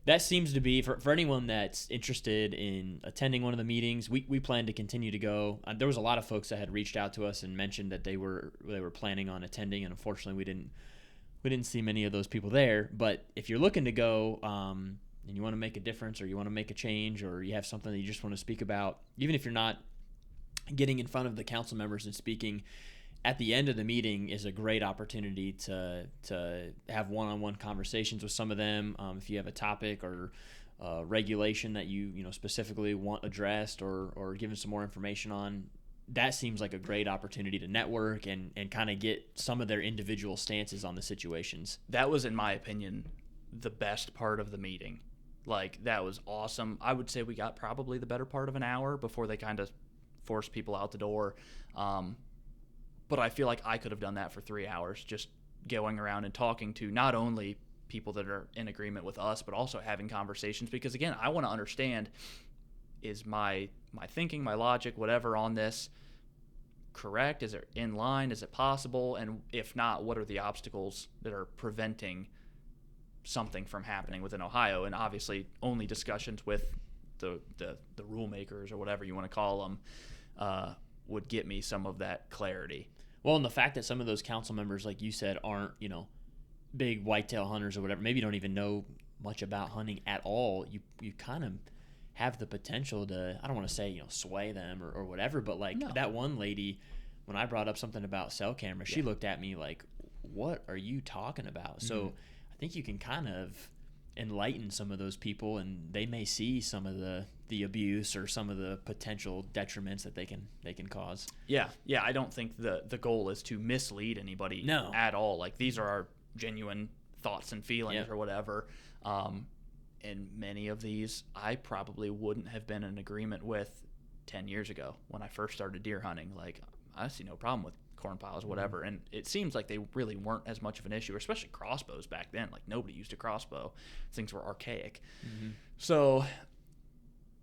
that seems to be for anyone that's interested in attending one of the meetings. We plan to continue to go. There was a lot of folks that had reached out to us and mentioned that they were planning on attending, and unfortunately we didn't see many of those people there. But if you're looking to go, and you want to make a difference, or you want to make a change, or you have something that you just want to speak about, even if you're not getting in front of the council members and speaking, at the end of the meeting is a great opportunity to have one-on-one conversations with some of them. If you have a topic or regulation that you specifically want addressed or given some more information on, that seems like a great opportunity to network and kind of get some of their individual stances on the situations. That was, in my opinion, the best part of the meeting. Like, that was awesome. I would say we got probably the better part of an hour before they kind of forced people out the door. But I feel like I could have done that for 3 hours, just going around and talking to not only people that are in agreement with us, but also having conversations. Because, again, I want to understand, is my thinking, my logic, whatever on this correct? Is it in line? Is it possible? And if not, what are the obstacles that are preventing something from happening within Ohio? And obviously only discussions with the rule makers, or whatever you want to call them, would get me some of that clarity. Well, and the fact that some of those council members, like you said, aren't, big whitetail hunters or whatever, maybe don't even know much about hunting at all, you kind of have the potential to, I don't want to say, sway them or whatever, but that one lady, when I brought up something about cell cameras, she looked at me like, what are you talking about? Mm-hmm. So I think you can kind of enlighten some of those people, and they may see some of the abuse or some of the potential detriments that they can cause. Yeah, I don't think the goal is to mislead anybody at all. Like, these are our genuine thoughts and feelings or whatever. And many of these I probably wouldn't have been in agreement with 10 years ago when I first started deer hunting. Like, I see no problem with corn piles, whatever. Mm-hmm. And it seems like they really weren't as much of an issue, especially crossbows back then. Like, nobody used a crossbow. Things were archaic. Mm-hmm. So,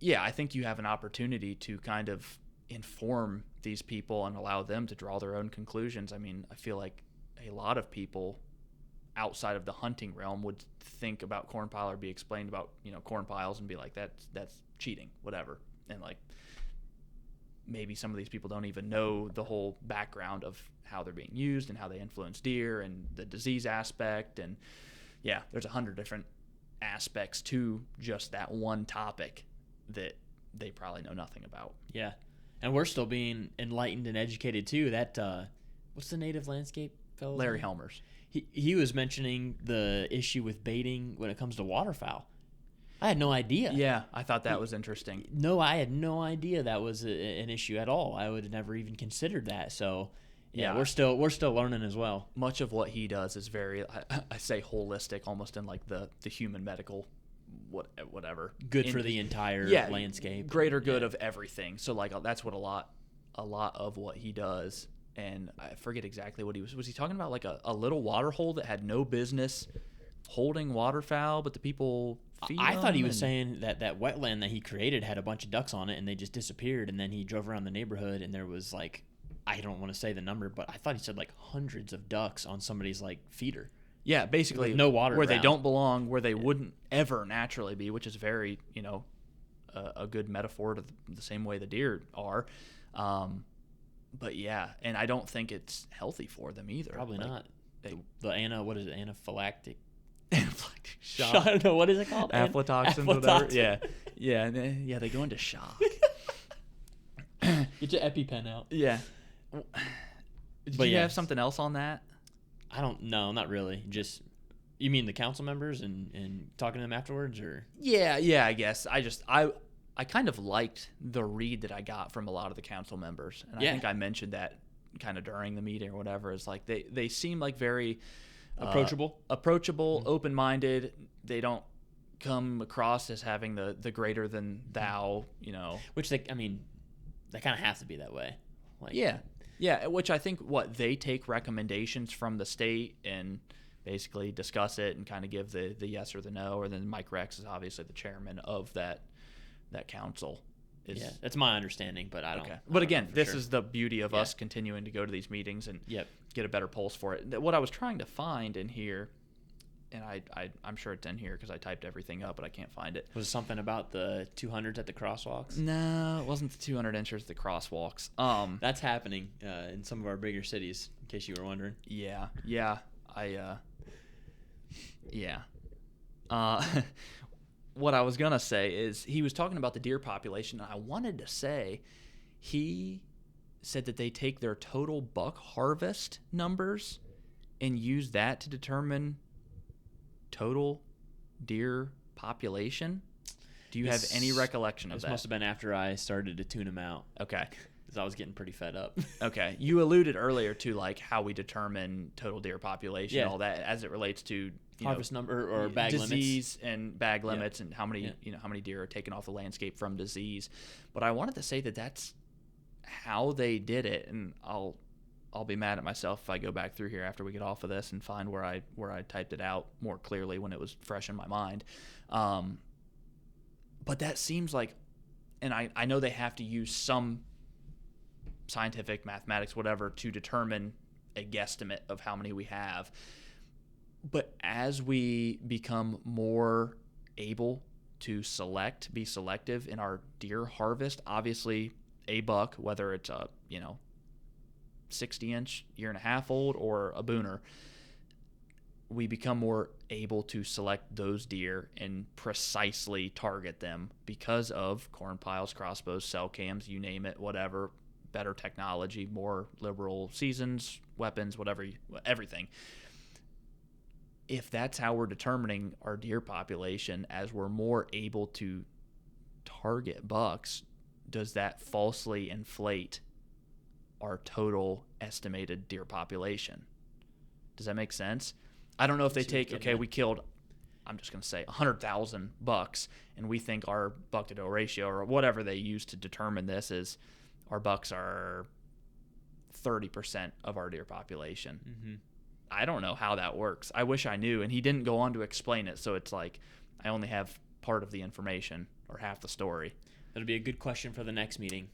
yeah, I think you have an opportunity to kind of inform these people and allow them to draw their own conclusions. I mean, I feel like a lot of people outside of the hunting realm would think about corn pile or be explained about, corn piles and be like, that's cheating, whatever. And like, maybe some of these people don't even know the whole background of how they're being used and how they influence deer and the disease aspect. And yeah, there's 100 different aspects to just that one topic that they probably know nothing about. Yeah. And we're still being enlightened and educated too. That what's the native landscape fellow? Larry Helmers. He was mentioning the issue with baiting when it comes to waterfowl. I had no idea. Yeah, I thought that was interesting. No, I had no idea that was an issue at all. I would have never even considered that. So, yeah, we're still learning as well. Much of what he does is very, I say, holistic, almost in like the human medical whatever. Good for the entire landscape. Greater good of everything. So like, that's what a lot of what he does. And I forget exactly what he was he talking about, like a little water hole that had no business holding waterfowl, but the people feed I thought he was saying that wetland that he created had a bunch of ducks on it and they just disappeared, and then he drove around the neighborhood and there was like, I don't want to say the number, but I thought he said like hundreds of ducks on somebody's like feeder. Yeah, basically with no water where around. They don't belong, where they wouldn't ever naturally be, which is very, a good metaphor to the same way the deer are. But yeah, and I don't think it's healthy for them either. Probably not. What is it? Anaphylactic shock. I don't know, what is it called? Aflatoxin, whatever. Yeah, they go into shock. Get your EpiPen out. Yeah. Did you have something else on that? I don't know, not really. Just, you mean the council members and talking to them afterwards, or? Yeah, I guess. I kind of liked the read that I got from a lot of the council members. And I think I mentioned that kind of during the meeting or whatever. It's like they seem like very approachable, mm-hmm. open-minded. They don't come across as having the greater than thou, Which they kind of have to be that way. Like, yeah. Yeah, which I think they take recommendations from the state and basically discuss it and kind of give the yes or the no, or then Mike Rex is obviously the chairman of that council. Yeah, that's my understanding, but I don't. Okay. I But don't again, know for this sure. is the beauty of us continuing to go to these meetings and get a better pulse for it. What I was trying to find in here, and I'm sure it's in here because I typed everything up, but I can't find it. Was it something about the 200s at the crosswalks? No, it wasn't the 200 inches at the crosswalks. That's happening in some of our bigger cities, in case you were wondering. Yeah. What I was going to say is he was talking about the deer population, and I wanted to say he said that they take their total buck harvest numbers and use that to determine total deer population. Do you have any recollection of that? This must have been after I started to tune them out. Okay. Because I was getting pretty fed up. Okay. You alluded earlier to like how we determine total deer population, all that as it relates to harvest number or bag disease limits. and bag limits and how many how many deer are taken off the landscape from disease. But I wanted to say that that's how they did it, and I'll be mad at myself if I go back through here after we get off of this and find where I typed it out more clearly when it was fresh in my mind. But that seems like, and I know they have to use some scientific mathematics, whatever, to determine a guesstimate of how many we have. But as we become more able to be selective in our deer harvest, obviously a buck, whether it's a 60-inch, year and a half old, or a booner, we become more able to select those deer and precisely target them because of corn piles, crossbows, cell cams, you name it, whatever, better technology, more liberal seasons, weapons, whatever, everything. If that's how we're determining our deer population, as we're more able to target bucks, does that falsely inflate our total estimated deer population? Does that make sense? I don't know if they take, we killed, I'm just going to say 100,000 bucks, and we think our buck to doe ratio, or whatever they use to determine this, is our bucks are 30% of our deer population. Mm-hmm. I don't know how that works. I wish I knew, and he didn't go on to explain it, so it's like I only have part of the information or half the story. That'll be a good question for the next meeting.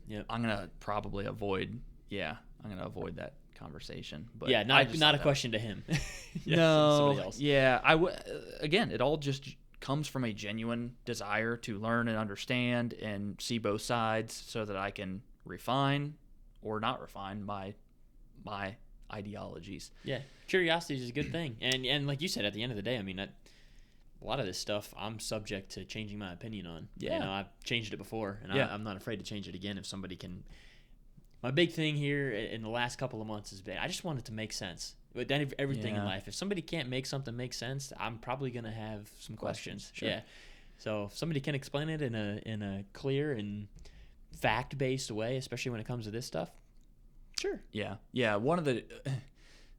Yep. I'm going to probably avoid that conversation. But not a question to him. No, somebody else. Yeah, again, it all just comes from a genuine desire to learn and understand and see both sides so that I can refine or not refine my ideologies. Yeah, curiosity is a good thing, and like you said, at the end of the day, I mean, a lot of this stuff I'm subject to changing my opinion on. Yeah, I've changed it before, and I'm not afraid to change it again if somebody can. My big thing here in the last couple of months has been I just want it to make sense. With everything in life, if somebody can't make something make sense, I'm probably gonna have some questions. Sure. Yeah, so if somebody can explain it in a clear and fact-based way, especially when it comes to this stuff. Sure. Yeah. One of the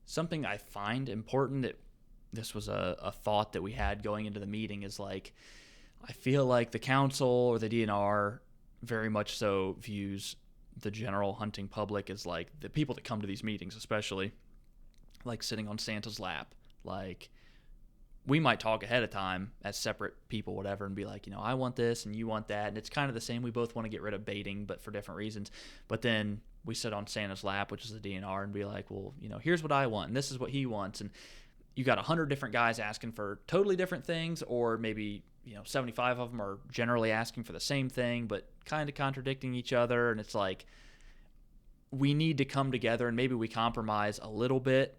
something I find important, this was a thought that we had going into the meeting, is like I feel like the council or the DNR very much so views the general hunting public as like the people that come to these meetings, especially like sitting on Santa's lap. Like we might talk ahead of time as separate people, whatever, and be like, I want this and you want that, and it's kind of the same. We both want to get rid of baiting, but for different reasons. But then we sit on Santa's lap, which is the DNR, and be like, well, here's what I want, and this is what he wants, and you got 100 different guys asking for totally different things, or maybe 75 of them are generally asking for the same thing, but kind of contradicting each other, and it's like we need to come together, and maybe we compromise a little bit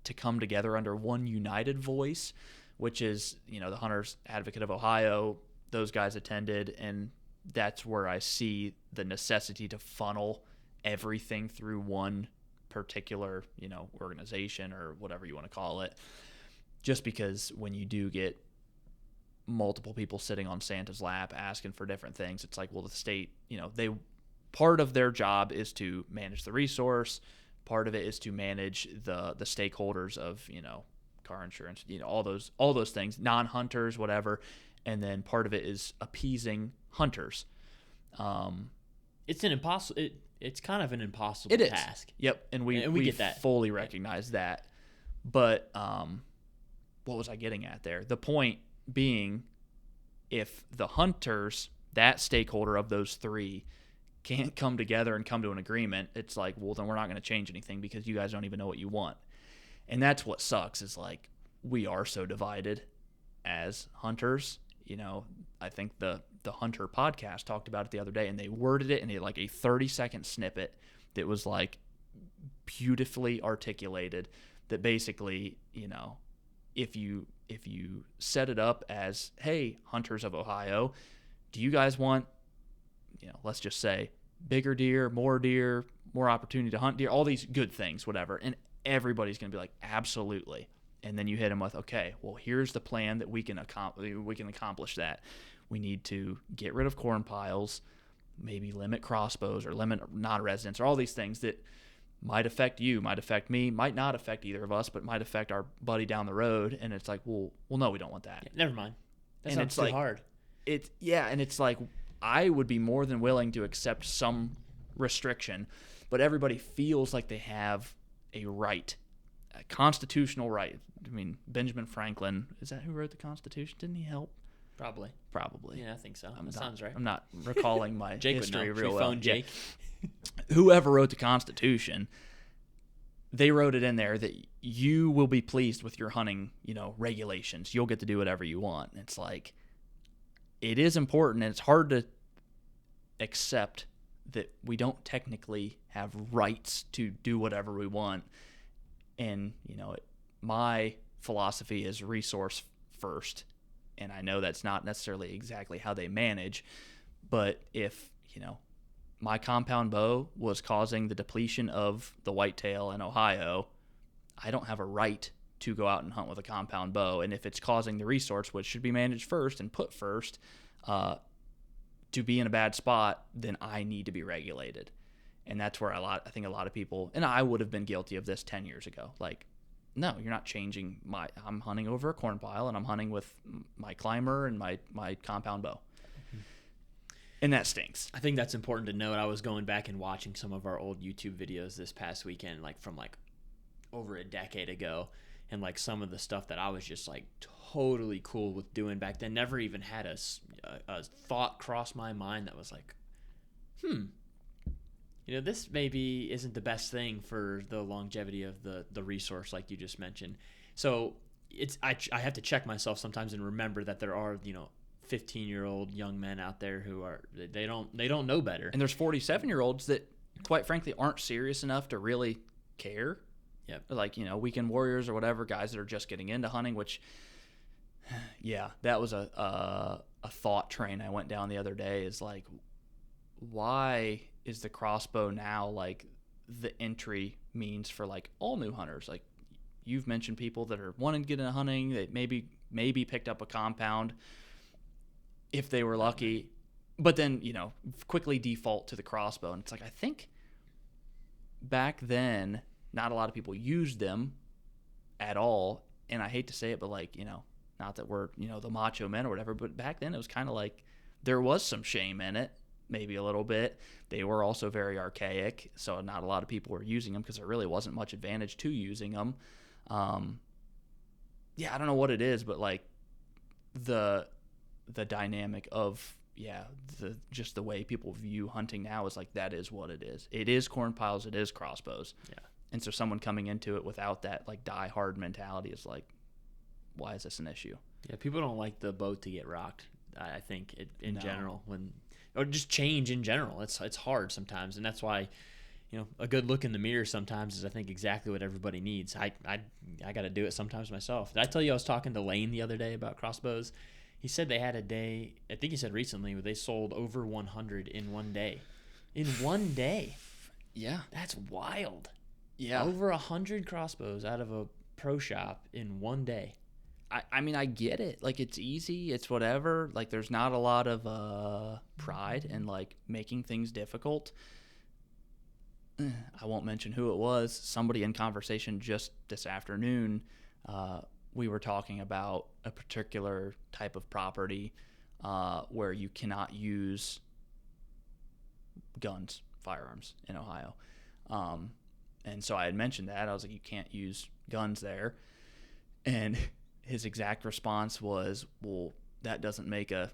to come together under one united voice, which is, the Hunters Advocate of Ohio. Those guys attended, and that's where I see the necessity to funnel everything through one particular, organization or whatever you want to call it. Just because when you do get multiple people sitting on Santa's lap asking for different things, it's like, well, the state, part of their job is to manage the resource. Part of it is to manage the stakeholders of, car insurance, all those things, non-hunters, whatever. And then part of it is appeasing hunters. It's an it's kind of an impossible It is. task. Yep, and we get that. fully recognize that. But what was I getting at there? The point being, if the hunters, that stakeholder of those three, can't come together and come to an agreement, it's like, well, then we're not going to change anything because you guys don't even know what you want. And that's what sucks, is like, we are so divided as hunters. I think the Hunter podcast talked about it the other day, and they worded it in like a 30-second snippet that was like beautifully articulated, that basically, if you set it up as, hey, hunters of Ohio, do you guys want, let's just say, bigger deer, more opportunity to hunt deer, all these good things, whatever, and everybody's going to be like, absolutely. And then you hit them with, okay, well, here's the plan that we can accomplish that. We need to get rid of corn piles, maybe limit crossbows or limit non-residents, or all these things that might affect you, might affect me, might not affect either of us, but might affect our buddy down the road. And it's like, well, no, we don't want that. Yeah, never mind. That and sounds too hard. And it's like, I would be more than willing to accept some restriction, but everybody feels like they have a right, a constitutional right. I mean, Benjamin Franklin, is that who wrote the Constitution? Didn't he help? Probably. Yeah, I think so. That sounds right. I'm not recalling my Jake history would know. real well. Phone Jake. Yeah. Whoever wrote the Constitution, they wrote it in there that you will be pleased with your hunting, regulations. You'll get to do whatever you want. And it's like, it is important, and it's hard to accept that we don't technically have rights to do whatever we want. And, my philosophy is resource first. And I know that's not necessarily exactly how they manage, but if, my compound bow was causing the depletion of the whitetail in Ohio, I don't have a right to go out and hunt with a compound bow. And if it's causing the resource, which should be managed first and put first, to be in a bad spot, then I need to be regulated. And that's where I think a lot of people, and I would have been guilty of this 10 years ago. Like, no, you're not changing I'm hunting over a corn pile, and I'm hunting with my climber and my compound bow. Mm-hmm. And that stinks. I think that's important to note. I was going back and watching some of our old YouTube videos this past weekend, like from like over a decade ago. And like some of the stuff that I was just like totally cool with doing back then, never even had a thought cross my mind that was like, this maybe isn't the best thing for the longevity of the resource, like you just mentioned. So I have to check myself sometimes and remember that there are 15-year-old young men out there who they don't know better. And there's 47-year-olds that, quite frankly, aren't serious enough to really care. Yep. Like, weekend warriors or whatever, guys that are just getting into hunting, which, yeah, that was a thought train I went down the other day, is like, why is the crossbow now like the entry means for like all new hunters? Like, you've mentioned people that are wanting to get into hunting, that maybe picked up a compound if they were lucky, but then, quickly default to the crossbow. And it's like, I think back then, not a lot of people used them at all. And I hate to say it, but like, not that we're, the macho men or whatever, but back then it was kind of like there was some shame in it, maybe a little bit. They were also very archaic, so not a lot of people were using them because there really wasn't much advantage to using them. Yeah, I don't know what it is, but like the dynamic of, just the way people view hunting now is like, that is what it is. It is corn piles, it is crossbows. Yeah. And so someone coming into it without that like die hard mentality is like, why is this an issue? Yeah, people don't like the boat to get rocked. I think in general, or just change in general. It's hard sometimes, and that's why a good look in the mirror sometimes is, I think, exactly what everybody needs. I got to do it sometimes myself. Did I tell you I was talking to Lane the other day about crossbows? He said they had a day, I think he said recently, where they sold over 100 in one day. In one day. Yeah. That's wild. Yeah. Over 100 crossbows out of a pro shop in one day. I mean, I get it. Like, it's easy. It's whatever. Like, there's not a lot of pride in, like, making things difficult. I won't mention who it was. Somebody in conversation just this afternoon, we were talking about a particular type of property where you cannot use guns, firearms in Ohio. And so I had mentioned that. I was like, you can't use guns there. And his exact response was, well, that doesn't make a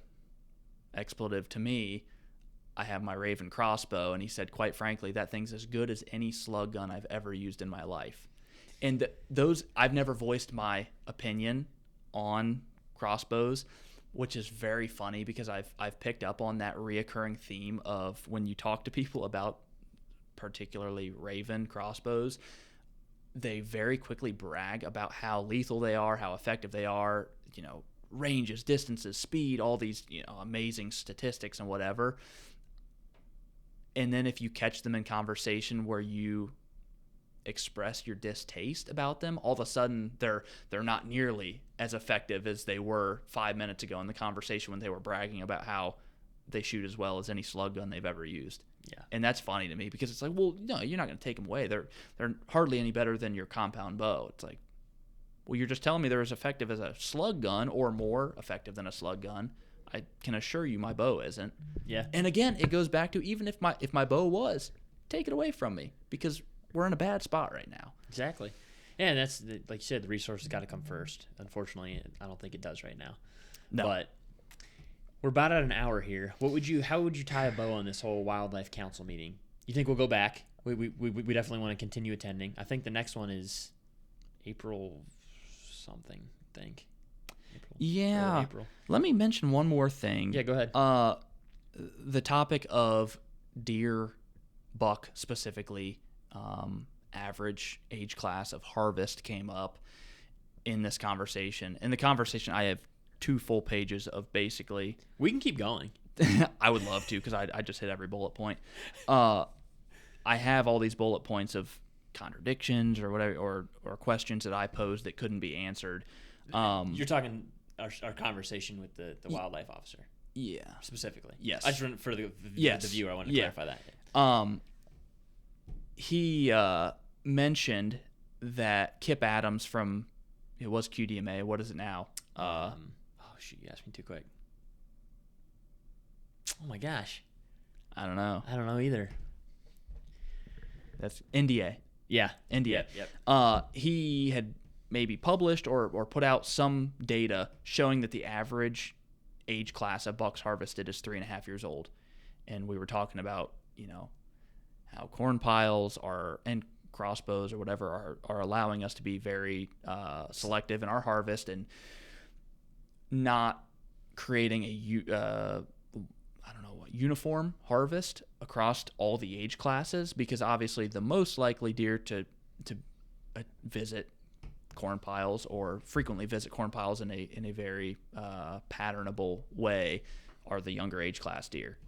expletive to me. I have my Raven crossbow. And he said, quite frankly, that thing's as good as any slug gun I've ever used in my life. And I've never voiced my opinion on crossbows, which is very funny because I've picked up on that reoccurring theme of when you talk to people about particularly Raven crossbows, they very quickly brag about how lethal they are, how effective they are, ranges, distances, speed, all these amazing statistics and whatever. And then if you catch them in conversation where you express your distaste about them, all of a sudden they're not nearly as effective as they were 5 minutes ago in the conversation when they were bragging about how they shoot as well as any slug gun they've ever used. Yeah. And that's funny to me because it's like, well, no, you're not going to take them away. They're hardly any better than your compound bow. It's like, well, you're just telling me they're as effective as a slug gun or more effective than a slug gun. I can assure you my bow isn't. Yeah. And again, it goes back to even if my bow was, take it away from me because we're in a bad spot right now. Exactly. Yeah, and that's, like you said, the resources got to come first. Unfortunately, I don't think it does right now. No. But we're about at an hour here. How would you tie a bow on this whole wildlife council meeting? You think we'll go back? We definitely want to continue attending. I think the next one is April something, I think. April. Let me mention one more thing. Yeah, go ahead. The topic of deer, buck specifically, average age class of harvest came up in this conversation. In the conversation, I have 2 full pages of basically. We can keep going. I would love to because I just hit every bullet point. I have all these bullet points of contradictions or whatever, or questions that I posed that couldn't be answered. You're talking our conversation with the wildlife officer. Yeah. Specifically. Yes. I just want for the viewer, I want to clarify that. He mentioned that Kip Adams from, it was QDMA, what is it now? Oh shoot, you asked me too quick. Oh my gosh. I don't know either. That's NDA. Yeah. NDA. Yep. He had maybe published or put out some data showing that the average age class of bucks harvested is 3.5 years old. And we were talking about, how corn piles and crossbows or whatever are allowing us to be very selective in our harvest and not creating uniform harvest across all the age classes, because obviously the most likely deer to visit corn piles or frequently visit corn piles in a very patternable way are the younger age class deer.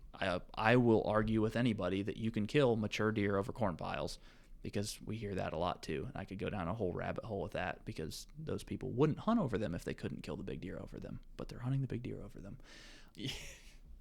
I will argue with anybody that you can kill mature deer over corn piles, because we hear that a lot too. And I could go down a whole rabbit hole with that, because those people wouldn't hunt over them if they couldn't kill the big deer over them, but they're hunting the big deer over them.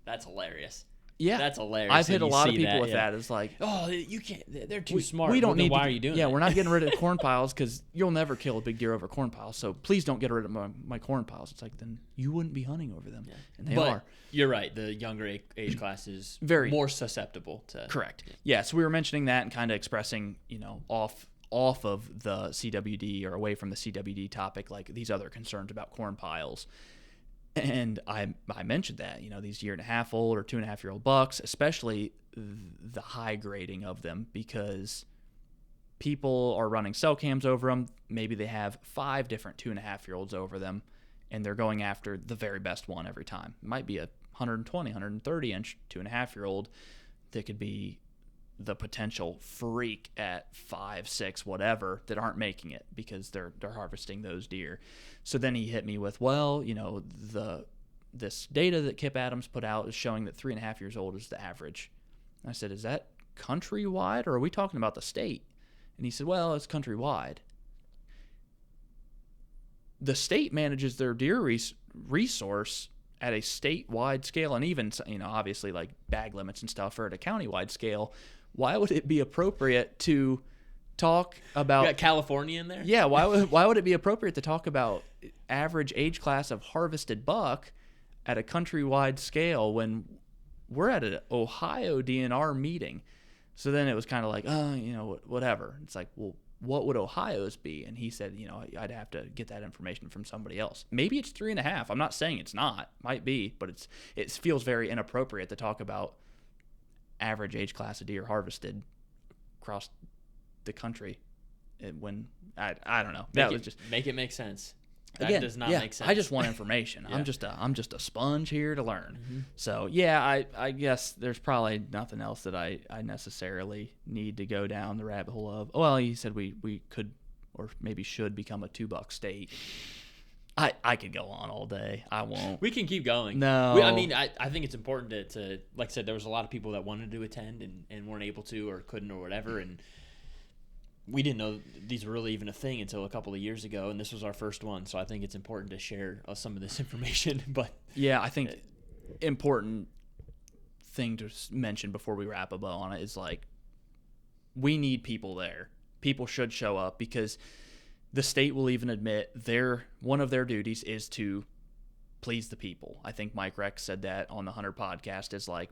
That's hilarious. Yeah, that's hilarious. I've hit a lot of people with that. It's like, oh, you can't. They're too smart. We don't need. Why are you doing? Yeah, that? We're not getting rid of corn piles because you'll never kill a big deer over corn piles. So please don't get rid of my corn piles. It's like, then you wouldn't be hunting over them, and they are. You're right. The younger age class is very more susceptible to. Correct. Yeah. So we were mentioning that and kind of expressing, off of the CWD or away from the CWD topic, like these other concerns about corn piles. And I mentioned that, these 1.5-year-old or 2.5-year-old bucks, especially the high grading of them, because people are running cell cams over them. Maybe they have 5 different 2.5-year-olds over them, and they're going after the very best one every time. It might be a 120, 130-inch 2.5-year-old that could be the potential freak at 5, 6, whatever, that aren't making it because they're harvesting those deer. So then he hit me with, this data that Kip Adams put out is showing that 3.5 years old is the average. And I said, is that countrywide, or are we talking about the state? And he said, well, it's countrywide. The state manages their deer resource at a statewide scale, and even, obviously like bag limits and stuff are at a countywide scale. Why would it be appropriate to talk about... You got California in there? Yeah, why would it be appropriate to talk about average age class of harvested buck at a countrywide scale when we're at an Ohio DNR meeting? So then it was kind of like, whatever. It's like, well, what would Ohio's be? And he said, I'd have to get that information from somebody else. Maybe it's 3.5. I'm not saying it's not. Might be, but it feels very inappropriate to talk about average age class of deer harvested across the country when I don't know. Make it make sense. That Again, does not make sense. I just want information. Yeah. I'm just a sponge here to learn. Mm-hmm. So I guess there's probably nothing else that I necessarily need to go down the rabbit hole of. Well, he said we could or maybe should become a $2 state. I could go on all day. I won't. We can keep going. No. I think it's important to like I said, there was a lot of people that wanted to attend and weren't able to or couldn't or whatever, and we didn't know these were really even a thing until a couple of years ago, and this was our first one. So I think it's important to share some of this information. But yeah, I think important thing to mention before we wrap a bow on it is like we need people there. People should show up because the state will even admit one of their duties is to please the people. I think Mike Rex said that on the Hunter podcast is like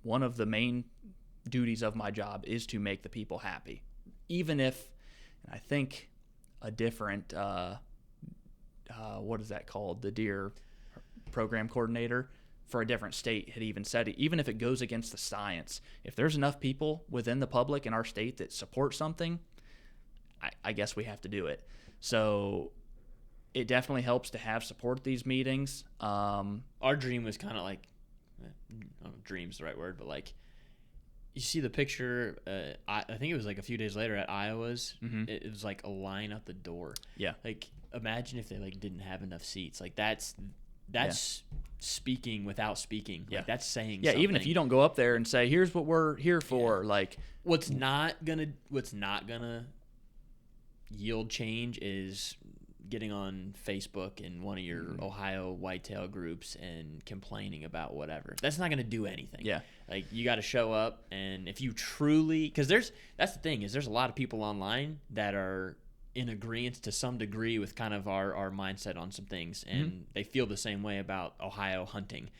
one of the main duties of my job is to make the people happy. Even if, I think a different, what is that called? The deer program coordinator for a different state had even said it, even if it goes against the science, if there's enough people within the public in our state that support something, I guess we have to do it. So it definitely helps to have support at these meetings. Our dream was kind of like, I don't know if dream's the right word, but like, you see the picture, I think it was like a few days later at Iowa's, it was like a line out the door. Yeah. Like, imagine if they like didn't have enough seats. Like, that's speaking without speaking. Yeah. Like, that's saying yeah, something. even if you don't go up there and say, here's what we're here for, like. What's not gonna yield change is getting on Facebook in one of your Ohio whitetail groups and complaining about whatever. That's not going to do anything. Yeah. Like, you got to show up, and if you truly, because that's the thing, is there's a lot of people online that are in agreement to some degree with kind of our mindset on some things, and they feel the same way about Ohio hunting.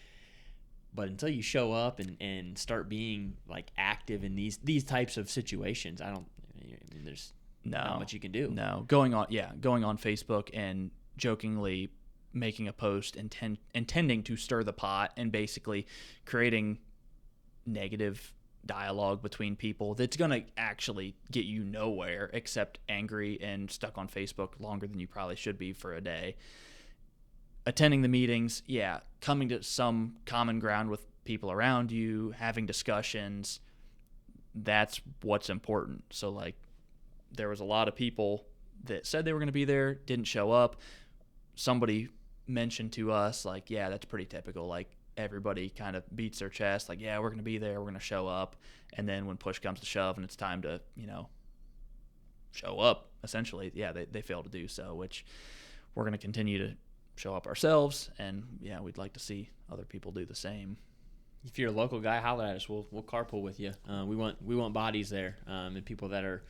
But until you show up and start being like active in these types of situations, there's not much you can do. No, going on Facebook and jokingly making a post intending to stir the pot and basically creating negative dialogue between people that's going to actually get you nowhere except angry and stuck on Facebook longer than you probably should be for a day. Attending the meetings, coming to some common ground with people around you, having discussions, that's what's important. So like, there was a lot of people that said they were going to be there, didn't show up. Somebody mentioned to us, like, yeah, that's pretty typical. Like, everybody kind of beats their chest, like, yeah, we're going to be there, we're going to show up. And then when push comes to shove and it's time to, show up, essentially, they fail to do so, which we're going to continue to show up ourselves. And, we'd like to see other people do the same. If you're a local guy, holler at us. We'll carpool with you. We want bodies there, and people that are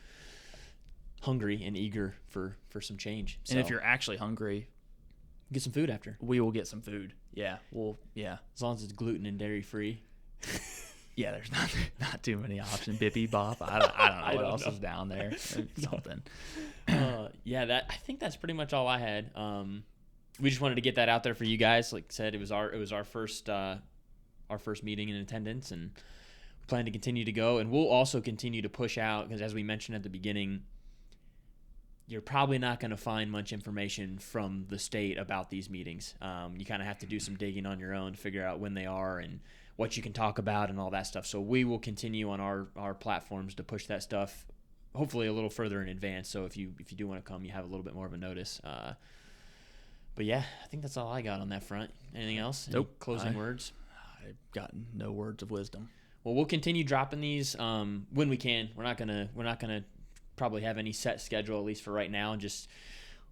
hungry and eager for some change. And if you're actually hungry, get some food after. We will get some food. Yeah. As long as it's gluten and dairy free. Yeah, there's not too many options. Bippy Bop. I don't know what else is down there. Something. I think that's pretty much all I had. We just wanted to get that out there for you guys. Like I said, it was our first meeting in attendance, and we plan to continue to go. And we'll also continue to push out because, as we mentioned at the beginning, you're probably not going to find much information from the state about these meetings. You kind of have to do some digging on your own to figure out when they are and what you can talk about and all that stuff. So we will continue on our platforms to push that stuff, hopefully a little further in advance. So if you do want to come, you have a little bit more of a notice. But yeah, I think that's all I got on that front. Anything else? Nope. Any closing words? I've gotten no words of wisdom. Well, we'll continue dropping these when we can. We're not gonna probably have any set schedule, at least for right now. Just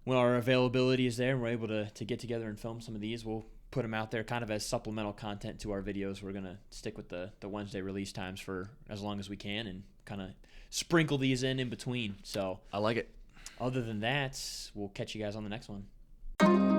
when our availability is there and we're able to get together and film some of these, we'll put them out there kind of as supplemental content to our videos. We're going to stick with the Wednesday release times for as long as we can and kind of sprinkle these in between. So I like it. Other than that, we'll catch you guys on the next one.